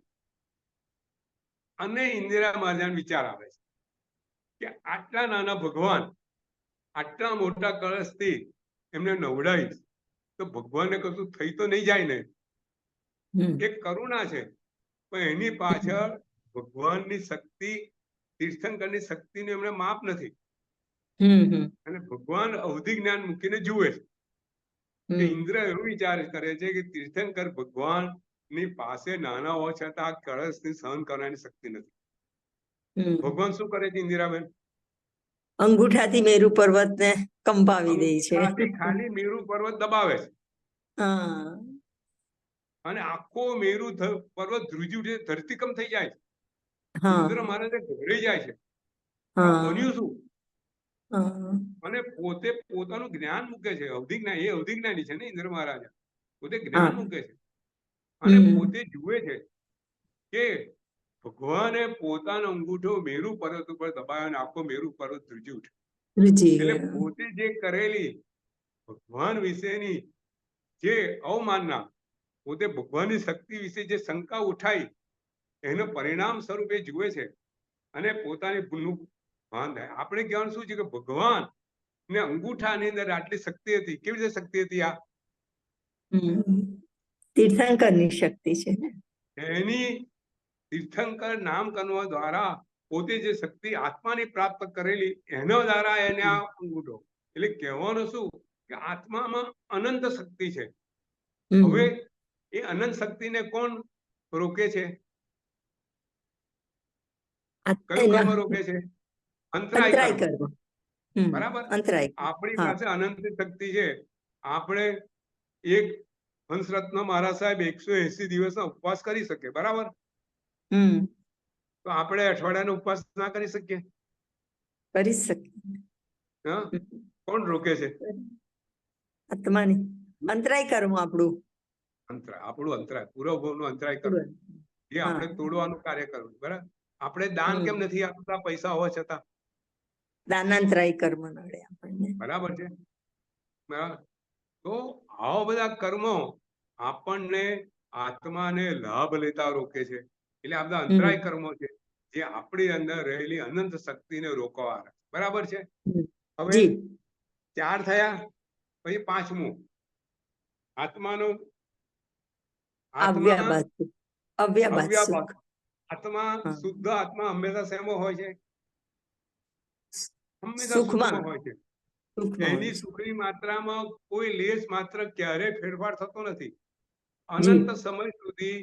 અને ઇન્દિરા મહારાજાને વિચાર આવે છે કે આટલા નાના ભગવાન આટલા મોટા કળશથી એમને નવડાવીશ તો ભગવાનને કશું થઈ તો નહીં જાય ને. એક કરુણા છે, પણ એની પાછળ ભગવાનની શક્તિ, તીર્થંકરની શક્તિનું એમને માપ નથી. અને ભગવાન અવધિ જ્ઞાન મૂકીને જુએ છે. કે ઇન્દ્ર એવું વિચાર કરે છે કે તીર્થંકર ભગવાન ની પાસે નાના હોવા છતાં આ કળશને સહન કરવાની શક્તિ નથી. ભગવાન શું કરે છે ઇન્દિરાબેન? અંગૂઠાથી મેરુ પર્વતને કંપાવી દે છે. ખાલી મેરુ પર્વત દબાવે છે અને આખો મેરુ પર્વત ધ્રુજી ઉઠે, ધરતીકંપ થઈ જાય છે. ઇન્દ્ર મહારાજ ગભરાઈ જાય છે, બન્યું શું? અને પોતે પોતાનું જ્ઞાન મૂકે છે. અવધિ જ્ઞાન, એ અવધિ જ્ઞાની છે ને ઇન્દ્ર મહારાજા. પોતે જ્ઞાન મૂકે છે અને પોતે જુએ છે કે ભગવાને પોતાનો અંગૂઠો મેરુ પર્વત ઉપર દબાવ્યો અને આખો મેરુ પર્વત ધ્રુજી ઉઠ્યો. એટલે પોતે જે કરેલી ભગવાન વિશેની જે અવમાનના, પોતે ભગવાનની શક્તિ વિશે જે શંકા ઉઠાઈ, એનું પરિણામ સ્વરૂપે જુએ છે અને પોતાની ભૂલનું ભાન થાય. આપણે કહેવાનું શું છે કે ભગવાન ને અંગૂઠાની અંદર આટલી શક્તિ હતી. કેવી રીતે શક્તિ હતી? આ તીર્થંકરની શક્તિ છે. એની તીર્થંકર નામ કરવા દ્વારા પોતે જે શક્તિ આત્માની પ્રાપ્ત કરેલી, એના દ્વારા એને આ અંગૂઠો. એટલે કહેવાનું શું કે આત્મામાં અનંત શક્તિ છે. હવે એ અનંત શક્તિને કોણ રોકે છે? કયું કર્મ રોકે છે? અંતરાય કર્મ, બરાબર. આપણી પાસે અનંત શક્તિ છે. આપણે એક હંસરત્ન મહારાજ સાહેબ 180 દિવસનો ઉપવાસ કરી શકે, બરાબર? તો આપણે અઠવાડિયાનો ઉપવાસ ના કરી શકીએ? કરી શકે. હા, કોણ રોકે છે? આત્માની અંતરાય કર્મ આપણું અંતરાય પૂર્વભાવનું અંતરાય કર્મ એ આપણે તોડવાનું કાર્ય કરવું, બરાબર? આપણે દાન કેમ નથી આપતા પૈસા હોવા છતાં? દાનાંતરાય કર્મ નડે આપણને. બરાબર છે. બરાબર. તો આવા બધા કર્મો આપણને આત્માને લાભ લેતા રોકે છે. એટલે આ બધા અંતરાય કર્મો છે જે આપણી અંદર રહેલી અનંત શક્તિને રોકવા. બરાબર છે. હવે 4 થયા, પછી 5મું આત્માનું અવ્યાભાસ. આત્મા શુદ્ધ આત્મા હંમેશા શેમાં હોય છે? હંમેશા સુખમાં સુખમાં હોય છે. એની સુખની માત્રામાં કોઈ લેશ માત્ર ક્યારેય ફેરફાર થતો નથી. અનંત સમય સુધી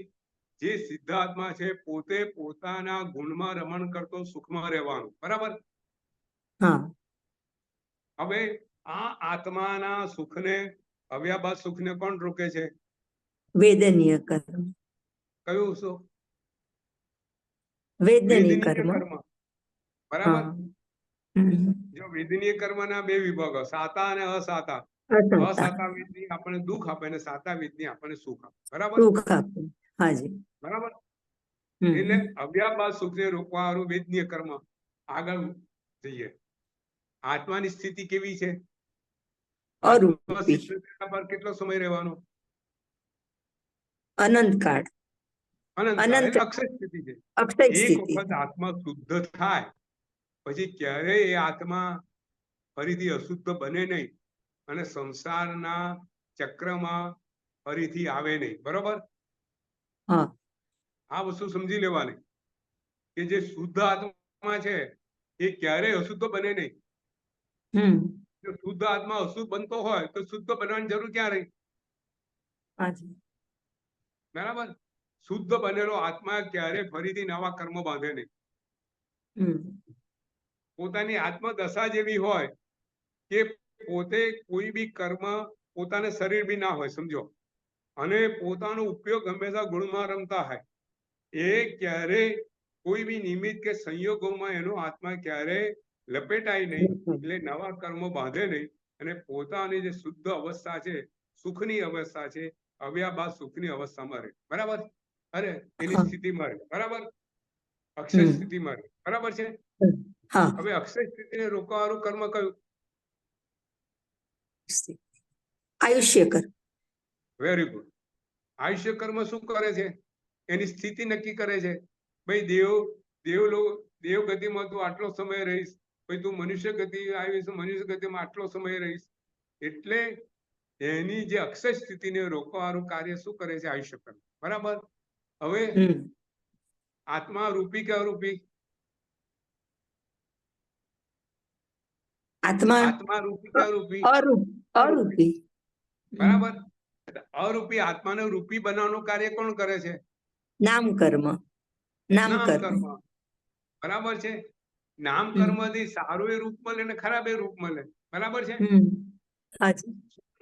જે સિદ્ધ આત્મા છે પોતે પોતાના ગુણમાં રમણ કરતો સુખમાં રહેવાનું, બરાબર? હવે આ આત્માના સુખને, અવ્યાભાસ સુખને કોણ રોકે છે? વેદનીય કર્મ. કયું સુખ? વેદનીય કર્મ. બરાબર. જો વેદનીય કર્મના 2 વિભાગો, સાતા અને અસાતા. અસાતા વેદની આપણને દુઃખ આપે અને સાતા વેદની આપણને સુખ આપે, બરાબર? બરાબર. એટલે અવ્યાભાસ સુખને રોકવા વાળું વેદનીય કર્મ. આગળ જઈએ. આત્માની સ્થિતિ કેવી છે? આત્મા સિદ્ધ થયા પર કેટલો સમય રહેવાનો? અનંતકાળ. એટલે અક્ષય સ્થિતિ છે. એક વખત આત્મા શુદ્ધ થાય પછી ક્યારેય એ આત્મા ફરીથી અશુદ્ધ બને નહીં અને સંસારના ચક્રમાં ફરીથી આવે નહીં, બરોબર? આ વસ્તુ સમજી લેવાની કે જે શુદ્ધ આત્મા છે એ ક્યારેય અશુદ્ધ બને નહીં. જો શુદ્ધ આત્મા અશુદ્ધ બનતો હોય તો શુદ્ધ બનવાની જરૂર ક્યાં રહી? બરાબર. શુદ્ધ બનેલો આત્મા ક્યારે ફરીથી નવા કર્મ બાંધે નહીં. પોતાની આત્મદશા જેવી હોય કે પોતે કોઈ બી કર્મ, પોતાને શરીર બી ના હોય, સમજો, અને પોતાનો ઉપયોગ હંમેશા ગુણમાં રમતા હોય, એ ક્યારે કોઈ બી નિમિત્ત કે સંયોગોમાં એનો આત્મા ક્યારે લપેટાય નહીં, એટલે નવા કર્મો બાંધે નહીં અને પોતાની જે શુદ્ધ અવસ્થા છે, સુખની અવસ્થા છે, અવ્યાભાસ સુખની અવસ્થામાં રહે, બરાબર? અરે એની સ્થિતિમાં રહે, બરાબર? અક્ષય સ્થિતિમાં રહે, બરાબર છે. હવે અક્ષય સ્થિતિને રોકવાનું કર્મ કયું? આયુષ્ય કર્મ. Very good. આયુષ્ય કર્મ શું કરે છે? એની સ્થિતિ નક્કી કરે છે. ભાઈ દેવ ગતિમાં તું આટલો સમય રહીશ, પછી તું મનુષ્ય ગતિ આવીશ, મનુષ્ય ગતિમાં આટલો સમય રહીશ. એટલે એની જે અક્ષય સ્થિતિને રોકવાનું કાર્ય શું કરે છે? આયુષ્ય કર્મ, બરાબર? હવે આત્મા રૂપી કે અરૂપી? આત્મા રૂપી કે અરૂપી? અરૂપી. બરાબર. અરૂપી આત્માને રૂપી બનાવવાનું કાર્ય કોણ કરે છે? નામ કર્મ. બરાબર છે. નામ કર્મ થી સારું એ રૂપ મળે ને ખરાબ એ રૂપ મળે, બરાબર છે.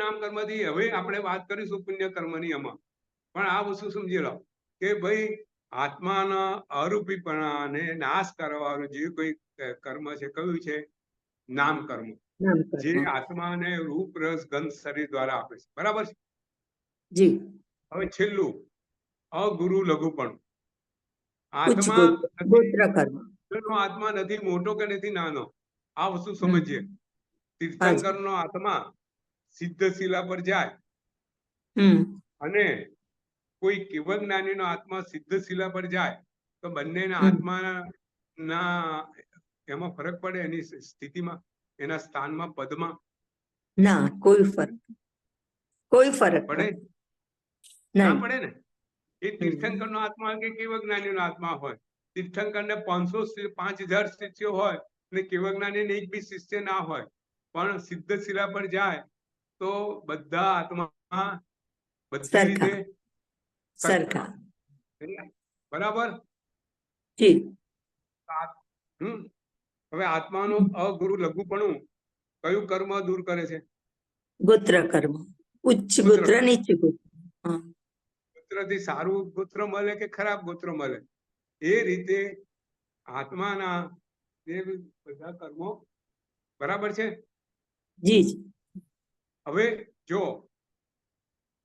નામ કર્મ થી હવે આપણે વાત કરીશું પુણ્ય કર્મની. એમાં પણ આ વસ્તુ સમજી લો કે ભાઈ આત્માના અરૂપીપણાને નાશ કરવાનું જે કોઈ કર્મ છે, કયું છે? નામ કર્મ. જે આત્માને રૂપ, રસ, ગંધ શરીર દ્વારા આપે છે, બરાબર છે. હવે છેલ્લું અગુરુ લઘુપણું. આત્મા નથી મોટો કે નથી નાનો, આ વસ્તુ સમજીએ. તીર્થંકર નો આત્મા સિદ્ધ શિલા પર જાય અને કોઈ કેવળ જ્ઞાની નો આત્મા સિદ્ધ શિલા પર જાય તો બંનેના આત્માના એમાં ફરક પડે? એની સ્થિતિમાં, એના સ્થાનમાં, પદમાં? ના, કોઈ ફરક પડે ના પડે ને. એ તીર્થંકર નો આત્મા કે કેવળ જ્ઞાની નો આત્મા હોય, તીર્થંકર ને 5000 શિષ્યો હોય ને કેવળ જ્ઞાની ને એક બી શિષ્ય ના હોય, પણ સિદ્ધ શિલા પર જાય તો બધા આત્મા બધી રીતે સરખા, બરાબર? હવે આત્માનું અગુરુ લઘુપણું કયું કર્મ દૂર કરે છે? ગોત્ર કર્મ. ઉચ્ચ ગોત્ર, નીચ ગોત્ર. હા. ગોત્રથી સારું ગોત્ર મળે કે ખરાબ ગોત્ર મળે, એ રીતે આત્માના જે બધા કર્મો બરાબર છે. જી જી. હવે જો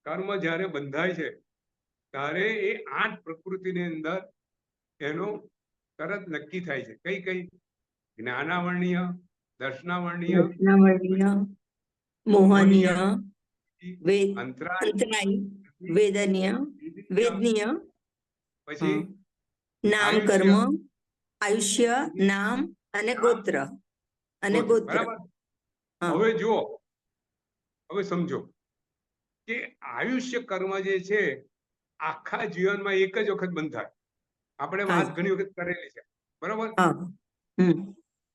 કર્મ જ્યારે બંધાય છે ત્યારે એ 8 પ્રકૃતિની અંદર એનો તરત નક્કી થાય છે. કઈ કઈ? જ્ઞાનાવર્ણીય, દર્શનાવર્ણીય, દર્શનાવર્ણીય, મોહનીય, મોહનીય, અંતરાય, અંતરાય, વેદનીય, વેદનીય, પછી નામ આયુષ્ય, કર્મ, આયુષ્ય, નામ અને ગોત્ર. અને ગોત્ર. બરાબર. હા. હવે જુઓ, હવે સમજો કે આયુષ્ય કર્મ જે છે આખા જીવનમાં એક જ વખત બંધાય. આપણે વાત ઘણી વખત કરેલી છે, બરાબર.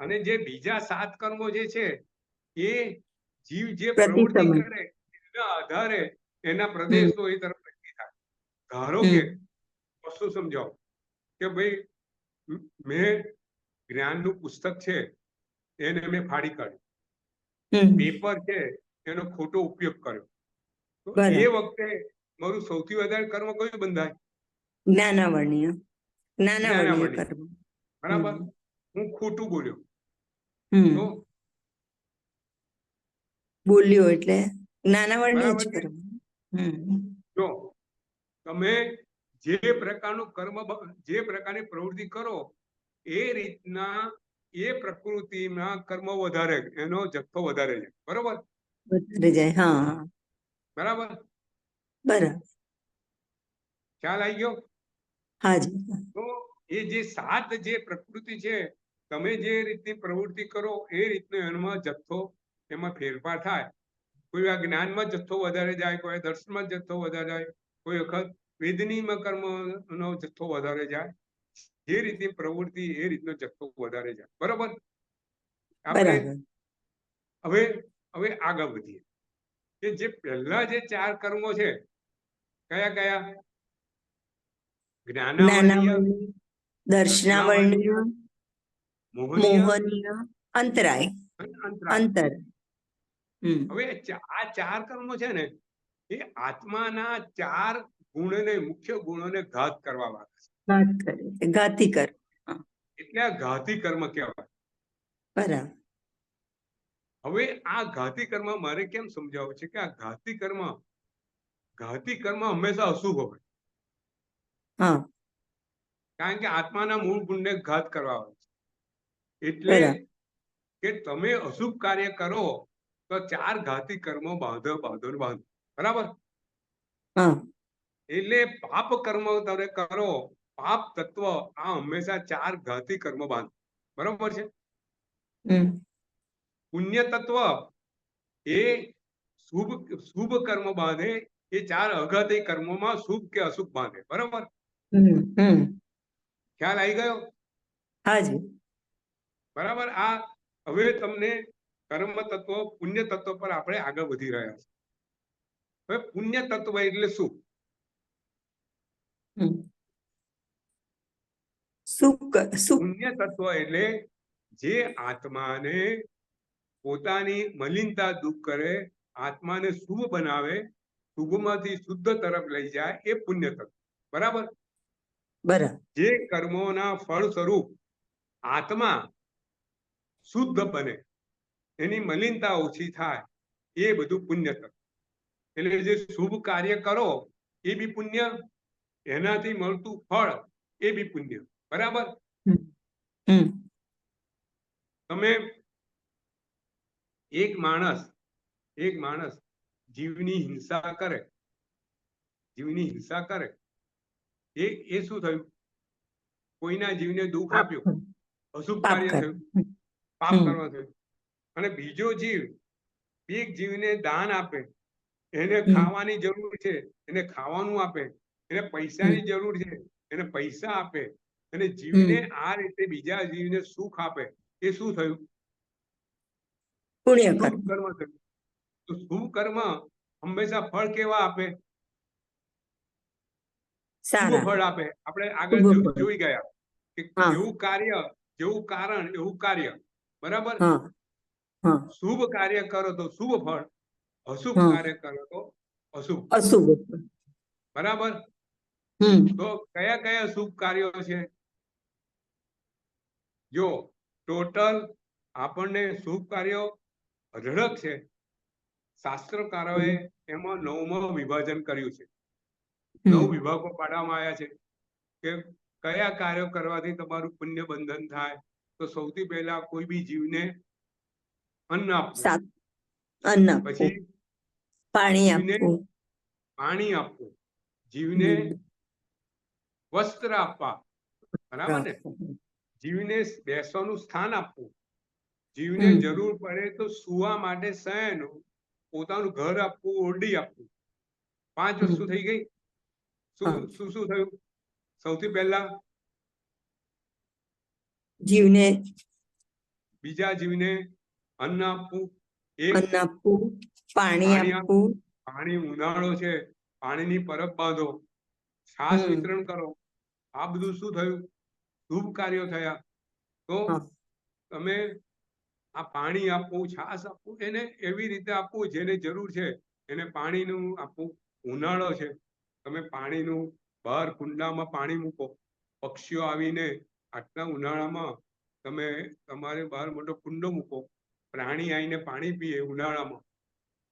અને જે બીજા 7 કર્મો જે છે એ જીવ જે પ્રતિ પ્રવૃત્તિ સમય. કરે એના આધારે એના પ્રદેશો એ તરફ નક્કી થાય. ધારો કે વસ્તુ સમજાવો કે ભાઈ મેં જ્ઞાનનું પુસ્તક છે એને મેં ફાડી કાઢ્યું, પેપર છે એનો ખોટો ઉપયોગ કર્યો, તો એ વખતે મારું સૌથી વધારે કર્મ કયું બંધાય? જ્ઞાનાવર્ણીય. જ્ઞાનાવર્ણીય જ્ઞાનાવર્ણીય. કર્મ. બરાબર. હું ખોટું બોલ્યો તો બોલ્યો એટલે જ્ઞાનાવર્ણીય જ બરાબર છે. કર્મ. જો તમે જે પ્રકારનું કર્મ, જે પ્રકારની પ્રવૃત્તિ કરો એ રીતના એ પ્રકૃતિમાં કર્મ વધારે, એનો જથ્થો વધારે છે. બરોબર? વધારે જાય. હા. બરાબર. બરાબર. ખ્યાલ આવી ગયો? હાજી. તો એ જે 7 જે પ્રકૃતિ છે, તમે જે રીતની પ્રવૃત્તિ કરો એ રીતનો એમાં જથ્થો, એમાં ફેરફાર થાય. કોઈ આ જ્ઞાનમાં જથ્થો વધારે જાય, કોઈ દર્શનમાં જથ્થો વધારે જાય, કોઈ વખત વેદનીમાં કર્મનો જથ્થો વધારે જાય. જે રીતની પ્રવૃત્તિ એ રીતનો જથ્થો વધારે જાય. બરોબર? આપણે હવે આગળ વધીએ કે જે પહેલા જે 4 કર્મો છે કયા કયા? જ્ઞાનાવર્ણીય, દર્શનાવર્ણીય, મોહનીય, અંતરાય, અંતર. હવે આ 4 કર્મો છે ને એ આત્માના 4 ગુણને, મુખ્ય ગુણોને ઘાત કરવા વાળા છે. ઘાતી કર્મ. એટલે આ ઘાતી કર્મ કહેવાય. બરાબર. હવે આ ઘાતી કર્મ મારે કેમ સમજાવવું છે કે આ ઘાતી કર્મ હંમેશા અશુભ હોય. કારણ કે આત્માના મૂળ ગુણને ઘાત કરવા આવે છે. એટલે કે તમે અશુભ કાર્ય કરો તો 4 ઘાતી કર્મો બાંધો. બરાબર? એટલે પાપ કર્મ તમે કરો, પાપ તત્વ આ હંમેશા 4 ઘાતી કર્મ બાંધે. બરોબર છે? પુણ્ય તત્વ એ શુભ કર્મ બાંધે. એ 4 અઘાતી કર્મોમાં શુભ કે અશુભ બાંધે. બરોબર? ખ્યાલ આવી ગયો? હાજી. બરાબર. આ હવે તમને કર્મ તત્વ, પુણ્ય તત્વ પર આપણે આગળ વધી રહ્યા છીએ. હવે પુણ્ય તત્વ એટલે શું? પુણ્ય તત્વ એટલે જે આત્માને પોતાની મલિનતા દૂર કરે, આત્માને શુભ બનાવે, શુભમાંથી શુદ્ધ તરફ લઈ જાય, એ પુણ્ય તત્વ. બરાબર? જે કર્મોના ફળ સ્વરૂપ આત્મા શુદ્ધ બને, એની મલિનતા ઓછી થાય, એ બધું પુણ્ય તત્વ. એટલે જે શુભ કાર્ય કરો એ બી પુણ્ય, એનાથી મળતું ફળ એ બી પુણ્ય. બરાબર? તમે એક માણસ જીવની હિંસા કરે, એ શું થયું? કોઈના જીવને દુઃખ આપ્યું, અશુભ કાર્ય થયું, પાપ કરવા થયું. અને બીજો જીવ એક જીવને દાન આપે, એને ખાવાની જરૂર છે એને ખાવાનું આપે, એને પૈસાની જરૂર છે એને પૈસા આપે, અને જીવને આ રીતે બીજા જીવને સુખ આપે, એ શું થયું? શુભ કર્મ થયું. તો શુભ કર્મ હંમેશા ફળ કેવા આપે? શુભ ફળ આપે. આપણે આગળ જોઈ ગયા કે જેવું કાર્ય, જેવું કારણ એવું કાર્ય. બરાબર? શુભ કાર્ય કરો તો શુભ ફળ, અશુભ કાર્ય કરો તો અશુભ. બરાબર. તો કયા કયા શુભ કાર્યો છે? જો ટોટલ આપણને શુભ કાર્યો અઢળક છે. શાસ્ત્રકારોએ એમાં 9માં વિભાજન કર્યું છે. 9 વિભાગો પાડવામાં આવ્યા છે કે કયા કાર્યો કરવાથી તમારું પુણ્ય બંધન થાય. તો સૌથી પહેલા કોઈ બી જીવને અન્ન આપવું, પછી જીવને પાણી આપવું, જીવને વસ્ત્ર આપવા, બરાબર ને, જીવને બેસવાનું સ્થાન આપવું, જીવને જરૂર પડે તો સુવા માટે શયન, પોતાનું ઘર આપવું, ઓરડી આપવું. 5 વસ્તુ થઈ ગઈ. શું શું થયું? સૌથી પહેલા જીવને, બીજા જીવને અન્ન આપવું, અન્ન આપવું, પાણી આપવું. પાણી ઉનાળો છે, પાણીની પરબ બાંધો, છાસ વિતરણ કરો. આ બધું શું થયું? શુભ કાર્યો થયા. તો તમે આ પાણી આપવું, છાસ આપવું, એને એવી રીતે આપવું જેને જરૂર છે એને પાણીનું આપવું. ઉનાળો છે, તમે પાણીનું બહાર કુંડામાં પાણી મૂકો, પક્ષીઓ આવીને આટલા ઉનાળામાં તમે તમારે બહાર મોટો કુંડો મૂકો, પ્રાણી આવીને પાણી પીએ ઉનાળામાં.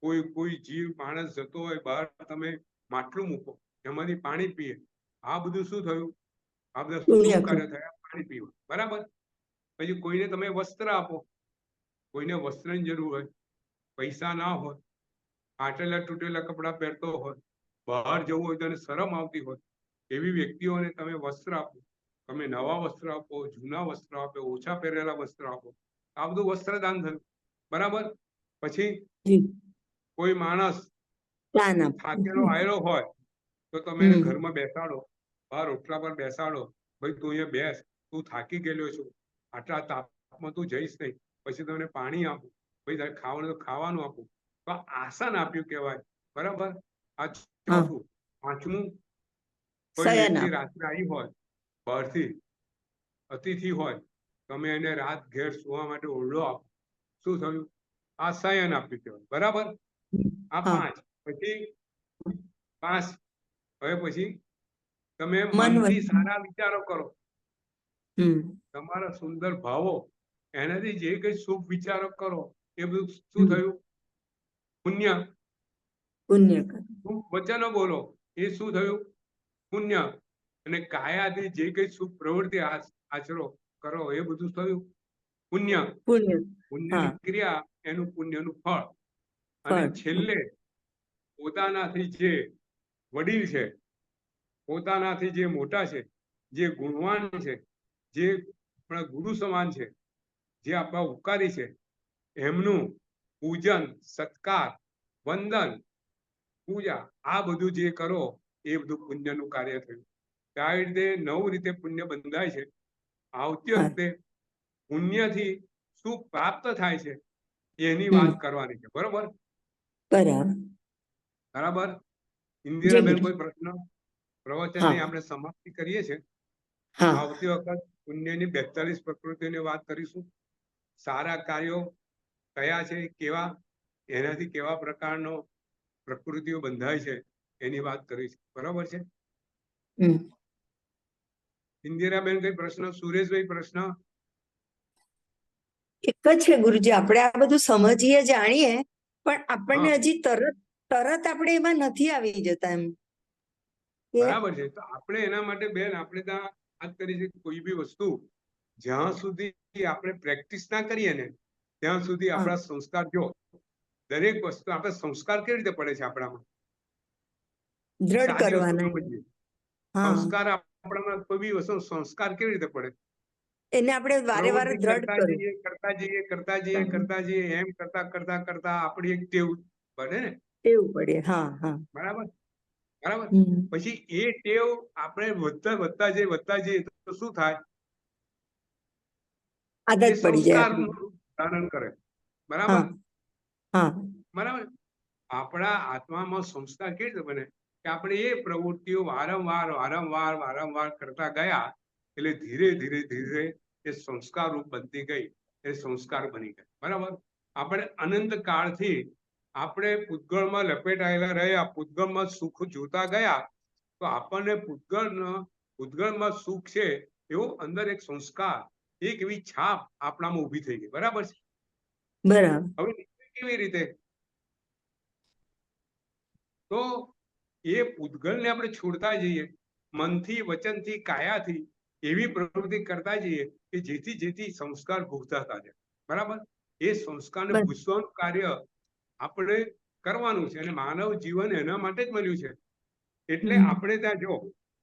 કોઈ જીવ માણસ જતો હોય બહાર, તમે માટલું મૂકો, એમાંથી પાણી પીએ. આ બધું શું થયું? આ બધા શુભ કાર્ય થયા પાણી પીવા. બરાબર. પછી કોઈને તમે વસ્ત્ર આપો, કોઈને વસ્ત્રની જરૂર હોય, પૈસા ના હોય, ફાટેલા તૂટેલા કપડાં પહેરતો હોય, બહાર જવું હોય તો એને શરમ આવતી હોય, એવી વ્યક્તિઓને તમે વસ્ત્ર આપો. તમે નવા વસ્ત્ર આપો, જૂના વસ્ત્ર આપો, ઓછા પહેરેલા વસ્ત્ર આપો. આ બધું વસ્ત્રદાન થયું. બરાબર. પછી કોઈ માણસ થાકેલો આવેલો હોય તો તમે એને ઘરમાં બેસાડો, બહાર ઓટલા પર બેસાડો. ભાઈ તું અહીંયા બેસ, તું થાકી ગયેલો છું, આટલા તાપમાં તું જઈશ નહીં. પછી તમને પાણી આપું, ભાઈ તારે ખાવાનું તો ખાવાનું આપું. તો આસન આપ્યું કહેવાય. બરાબર. આ ચોથું. પાંચમું, કોઈ વ્યક્તિ રાત્રે આવી હોય બહારથી, અતિથિ હોય, તમે એને રાત ઘેર સુવા માટે ઓરડો આપો. શું થયું? આ શયન આપ્યું કહેવાય. બરાબર. આ 5. પછી 5. હવે પછી તમે મનથી સારા વિચારો કરો, તમારા સુંદર ભાવો, એનાથી જે કઈ શુભ વિચારો કરો એ બધું શું થયું? પુણ્ય. વચનો બોલો, એ શું થયું? પુણ્ય. અને કાયાથી જે કઈ શુભ પ્રવૃત્તિ આચરો કરો એ બધું થયું પુણ્ય. પુણ્યની ક્રિયા, એનું પુણ્યનું ફળ. અને છેલ્લે પોતાનાથી જે વડીલ છે, પોતાનાથી જે મોટા છે, જે ગુણવાન છે, જે આપણા ગુરુ સમાન છે, જે આપણા ઉપકારી છે, એમનું પૂજન, સત્કાર, વંદન, પૂજા, આ બધું જે કરો એ બધું પુણ્યનું કાર્ય થયું. આ રીતે 9 રીતે પુણ્ય બંધાય છે. આવતી વખતે પુણ્યથી શું પ્રાપ્ત થાય છે એની વાત કરવાની છે. બરોબર. બરાબર. ઇન્દિરાબેન, કોઈ પ્રશ્ન? પ્રવચનની આપણે સમાપ્તિ કરીએ છીએ. આવતી વખત પુણ્યની 42 પ્રકૃતિની વાત કરીશું. સારા કાર્યો કયા છે, કેવા, એનાથી કેવા પ્રકારનો પ્રકૃતિઓ બંધાય છે એની વાત કરીશું. બરાબર છે. ઇન્દિરાબેન, કઈ પ્રશ્ન? સુરેશભાઈ, પ્રશ્ન? એક જ છે ગુરુજી, આપણે આ બધું સમજીએ, જાણીએ, પણ આપણને હજી તરત આપણે એમાં નથી આવી જતા એમ. બરાબર છે. તો આપણે એના માટે બેન, આપણે ત્યાં વાત કરી છે, કોઈ બી વસ્તુ જ્યાં સુધી આપણે પ્રેક્ટિસ ના કરીએ ને ત્યાં સુધી આપણા સંસ્કાર, જો દરેક વસ્તુ આપણે સંસ્કાર કેવી રીતે પડે છે આપણામાં? સાદી વસ્તુ સમજીએ. સંસ્કાર આપણામાં કોઈ બી વસ્તુ સંસ્કાર કેવી રીતે પડે? એને આપણે વારે વારે દ્રઢ કરતા જઈએ, એમ કરતા આપણી એક ટેવ પડે ને. ટેવ પડે. બરાબર. બરાબર. પછી એ ટેવ આપણે વધતા જઈએ તો શું થાય? આદત પડી જાય, સંસ્કારનું રૂપ ધારણ કરે. બરાબર. બરાબર. આપણા આત્મામાં સંસ્કાર કેવી રીતે બને? કે આપણે એ પ્રવૃત્તિઓ વારંવાર કરતા ગયા, એટલે ધીરે ધીરે એ સંસ્કાર રૂપ બનતી ગઈ, એ સંસ્કાર બની ગયા. બરાબર. આપણે અનંત કાળથી આપણે પૂતગળમાં લપેટાયેલા રહ્યા, પૂતગળમાં સુખ જોતા ગયા, તો આપણને પૂતગળમાં સુખ છે એવો અંદર એક સંસ્કાર, એક એવી છાપ આપણામાં ઊભી થઈ ગઈ. બરાબર છે? બરાબર. હવે કેવી રીતે? તો એ પૂતગળને આપણે છોડતા જઈએ, મનથી, વચનથી, કાયાથી એવી પ્રવૃત્તિ કરતા જઈએ કે જેથી સંસ્કાર ભૂસતા જાય. બરાબર? એ સંસ્કારને ભૂસવાનું કાર્ય આપણે કરવાનું છે, અને માનવ જીવન એના માટે જ મળ્યું છે. એટલે આપણે ત્યાં જો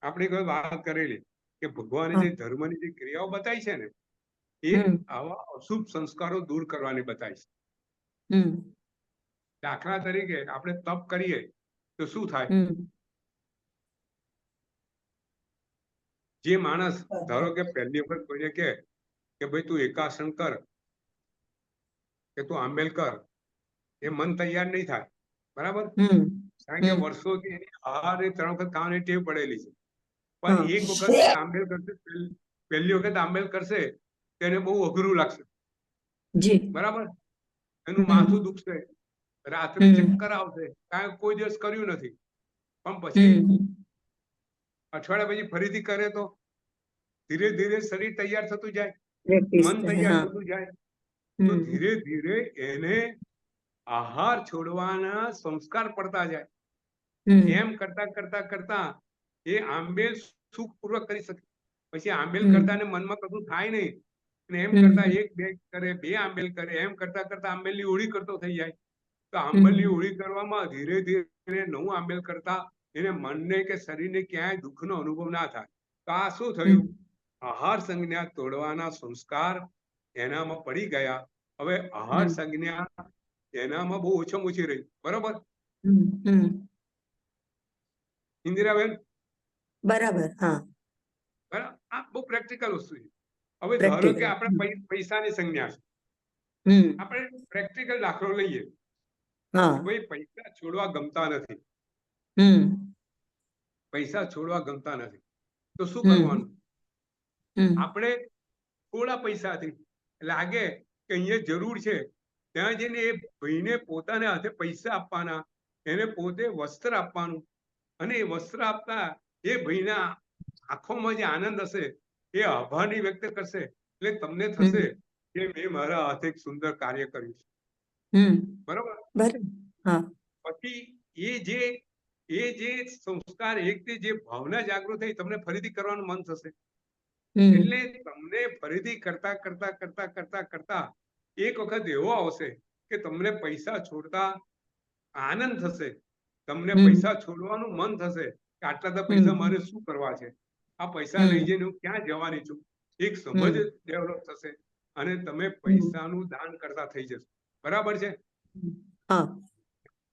આપણે કોઈ વાત કરેલી કે ભગવાને જે ધર્મની જે ક્રિયાઓ બતાવી છે ને, એ આવા અશુભ સંસ્કારો દૂર કરવાની બતાવી છે. દાખલા તરીકે આપણે તપ કરીએ તો શું થાય? જે માણસ ધારો કે પહેલી વખત કોઈને કે ભાઈ તું એકાસન કર, કે તું આંબેલ કર, એ મન તૈયાર નહીં થાય. બરાબર? કારણ કે વર્ષોથી એની આહાર 3 વખત ખાવાની ટેવ પડેલી છે. પણ એક વખત આંબેલ કરશે, પહેલી વખત આંબેલ કરશે તેને બહુ અઘરું લાગશે. બરાબર? એનું માથું દુખશે, રાત્રે ચક્કર આવશે, કારણ કોઈ દિવસ કર્યું નથી. પણ પછી અઠવાડિયા પછી ફરીથી કરે તો ધીરે ધીરે શરીર તૈયાર થતું જાય, મન તૈયાર થતું જાય. તો ધીરે ધીરે એને આહાર છોડવાના સંસ્કાર પડતા જાય. એમ કરતા કરતા કરતા એ આંબેલ સુખપૂર્વક કરી શકે. પછી આંબેલ કરતા ને મનમાં કશું થાય નહીં, અને એમ કરતા 1-2 કરે, 2 આંબેલ કરે, એમ કરતા કરતા આંબેલની હોળી કરતો થઈ જાય. તો આંબેલની હોળી કરવામાં ધીરે ધીરે 9 આંબેલ કરતા એને મનને કે શરીરને ક્યાંય દુઃખનો અનુભવ ના થાય. તો આ શું થયું? આહાર સંજ્ઞા તોડવાના સંસ્કાર એનામાં પડી ગયા. હવે આહાર સંજ્ઞા એનામાં બહુ ઓછામાં ઓછી રહી. બરોબર? ઇન્દિરાબેન? બરાબર. હા, બરાબર. આ બહુ પ્રેક્ટિકલ વસ્તુ છે. હવે ધારો કે આપણે પૈસાની સંજ્ઞા છે, આપણે પ્રેક્ટિકલ દાખલો લઈએ. ભાઈ પૈસા છોડવા ગમતા નથી, પૈસા છોડવા ગમતા નથી, તો શું કરવાનું? આપણે થોડા પૈસાથી લાગે કે અહીંયા જરૂર છે, ત્યાં જઈને એ ભાઈને પોતાના હાથે પૈસા આપવાના, એને પોતે વસ્ત્ર આપવાનું, અને એ વસ્ત્ર આપતા એ ભાઈના આંખોમાં જે આનંદ હશે એ આભારની વ્યક્ત કરશે. એટલે તમને થશે કે મેં મારા હાથે એક સુંદર કાર્ય કર્યું છે. બરોબર? પછી એ જે સંસ્કાર, એક જે ભાવના જાગૃત થઈ, તમને ફરીથી કરવાનું મન થશે. એટલે તમને ફરીથી કરતા કરતા કરતા કરતા કરતા એક વખત એવો આવશે કે તમને પૈસા છોડતા આનંદ થશે, તમને પૈસા છોડવાનું મન થશે કે આટલા પૈસા મારે શું કરવા છે, આ પૈસા લઈ જઈને હું ક્યાં જવાની છું. એક સમજ ડેવલપ થશે અને તમે પૈસાનું દાન કરતા થઈ જશો. બરાબર છે?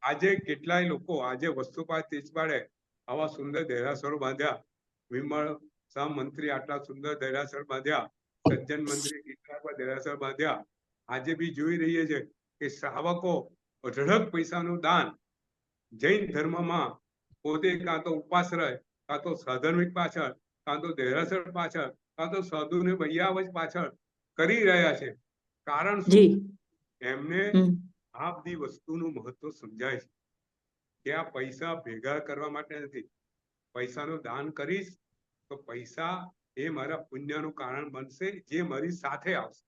આજે કેટલાય લોકો આજે વસ્તુપાત તેજપાડે આવા સુંદર દેરાસરો બાંધ્યા, વિમળ શાહ મંત્રી આટલા સુંદર દેરાસર બાંધ્યા, સજ્જન મંત્રી કેટલા દેરાસર બાંધ્યા. આજે બી જોઈ રહીએ છે કે શ્રાવકો અઢળક પૈસાનું દાન જૈન ધર્મમાં પોતે કાં તો ઉપાસ રહે, કાં તો સાધર્મિક પાછળ, કાં તો દેરાસર પાછળ, કાં તો સાધુને બૈયાવજ પાછળ કરી રહ્યા છે. કારણ શું? એમને આ બધી વસ્તુનું મહત્વ સમજાય છે કે આ પૈસા ભેગા કરવા માટે નથી. પૈસાનું દાન કરીશ તો પૈસા એ મારા પુણ્યનું કારણ બનશે, જે મારી સાથે આવશે.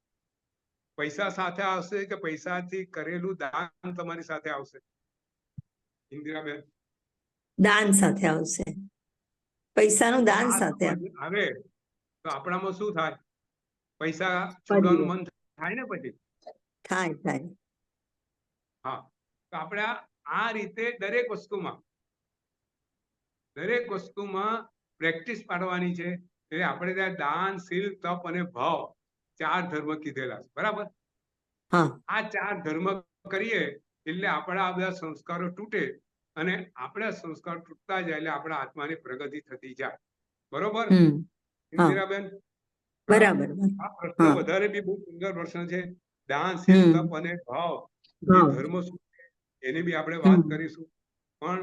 પૈસા સાથે આવશે કે પૈસાથી કરેલું દાન તમારી સાથે આવશે? ઇન્દિરાબેન? દાન સાથે આવશે. પૈસાનું દાન સાથે આવે તો આપણામાં શું થાય? પૈસા છોડવાનું મન થાય ને? પછી થાય. હા, તો આપણે આ રીતે દરેક વસ્તુમાં પ્રેક્ટિસ પાડવાની છે. એટલે આપણે ત્યાં દાન, શીલ, તપ અને ભાવ 4 ધર્મ કીધેલા છે. બરાબર? આ 4 ધર્મ કરીએ એટલે આપણા આ બધા સંસ્કારો તૂટે, અને આપણા સંસ્કાર તૂટતા જાય એટલે આપણા આત્માની પ્રગતિ થતી જાય. બરોબર ઇન્દિરાબેન? બરાબર. આ પ્રશ્ન વધારે બી બહુ સુંદર પ્રશ્ન છે. દાન, શીલ, તપ અને ભાવ એ ધર્મ શું છે એની બી આપણે વાત કરીશું. પણ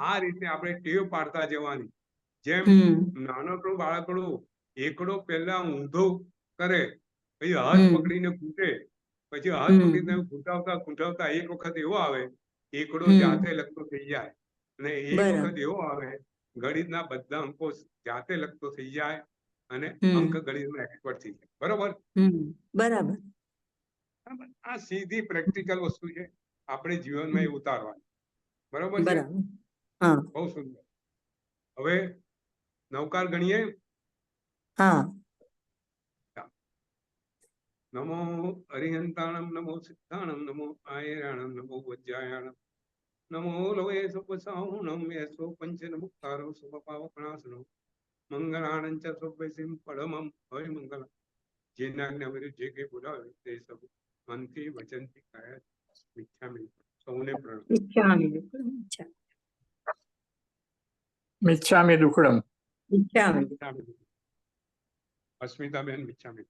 આ રીતે આપણે ટેવ પાડતા જવાની. જેમ નાનકડું બાળકડું એકડો પહેલા ઊંધો કરે, પછી હાથ પકડીને ઘૂંટે, પછી હાથ પકડીને ઘૂંટાવતા ઘૂંટાવતા એક વખત એવો આવે એકડો જાતે લગતો થઈ જાય, અને એક વખત એવો આવે ગણિતના બધા અંકો જાતે લખતો થઈ જાય અને હમ અંક ગણિતમાં એક્સપર્ટ થઈ જાય. બરોબર? બરાબર. બરાબર. આ સીધી પ્રેક્ટિકલ વસ્તુ છે, આપણે જીવનમાં એ ઉતારવાની. બરોબર છે? બરાબર. હા બહુ સુંદર. હવે નવકાર ગણીએ. હા. નમો હરિહંતાણમ, નમો સિદ્ધાણમ, નમો આયરાણમ, નમો વજ્જાયાણમ, નમો લોએ સુપસાહુણમ, યસો પંચન મુક્તારો સુપપાવપણાસનો, મંગળાનંદ ચ સુભ્યસિમ પરમમ હરિ મંગલ. જેના જ્ઞાન જે કઈ બોલાવે તે સબ મનથી વચનથી કાયા મિથ્યામિ. સૌને પ્રણામ. મિચ્છામિ દુક્કડમ. અસ્મિતાબેન મિચ્છામિ.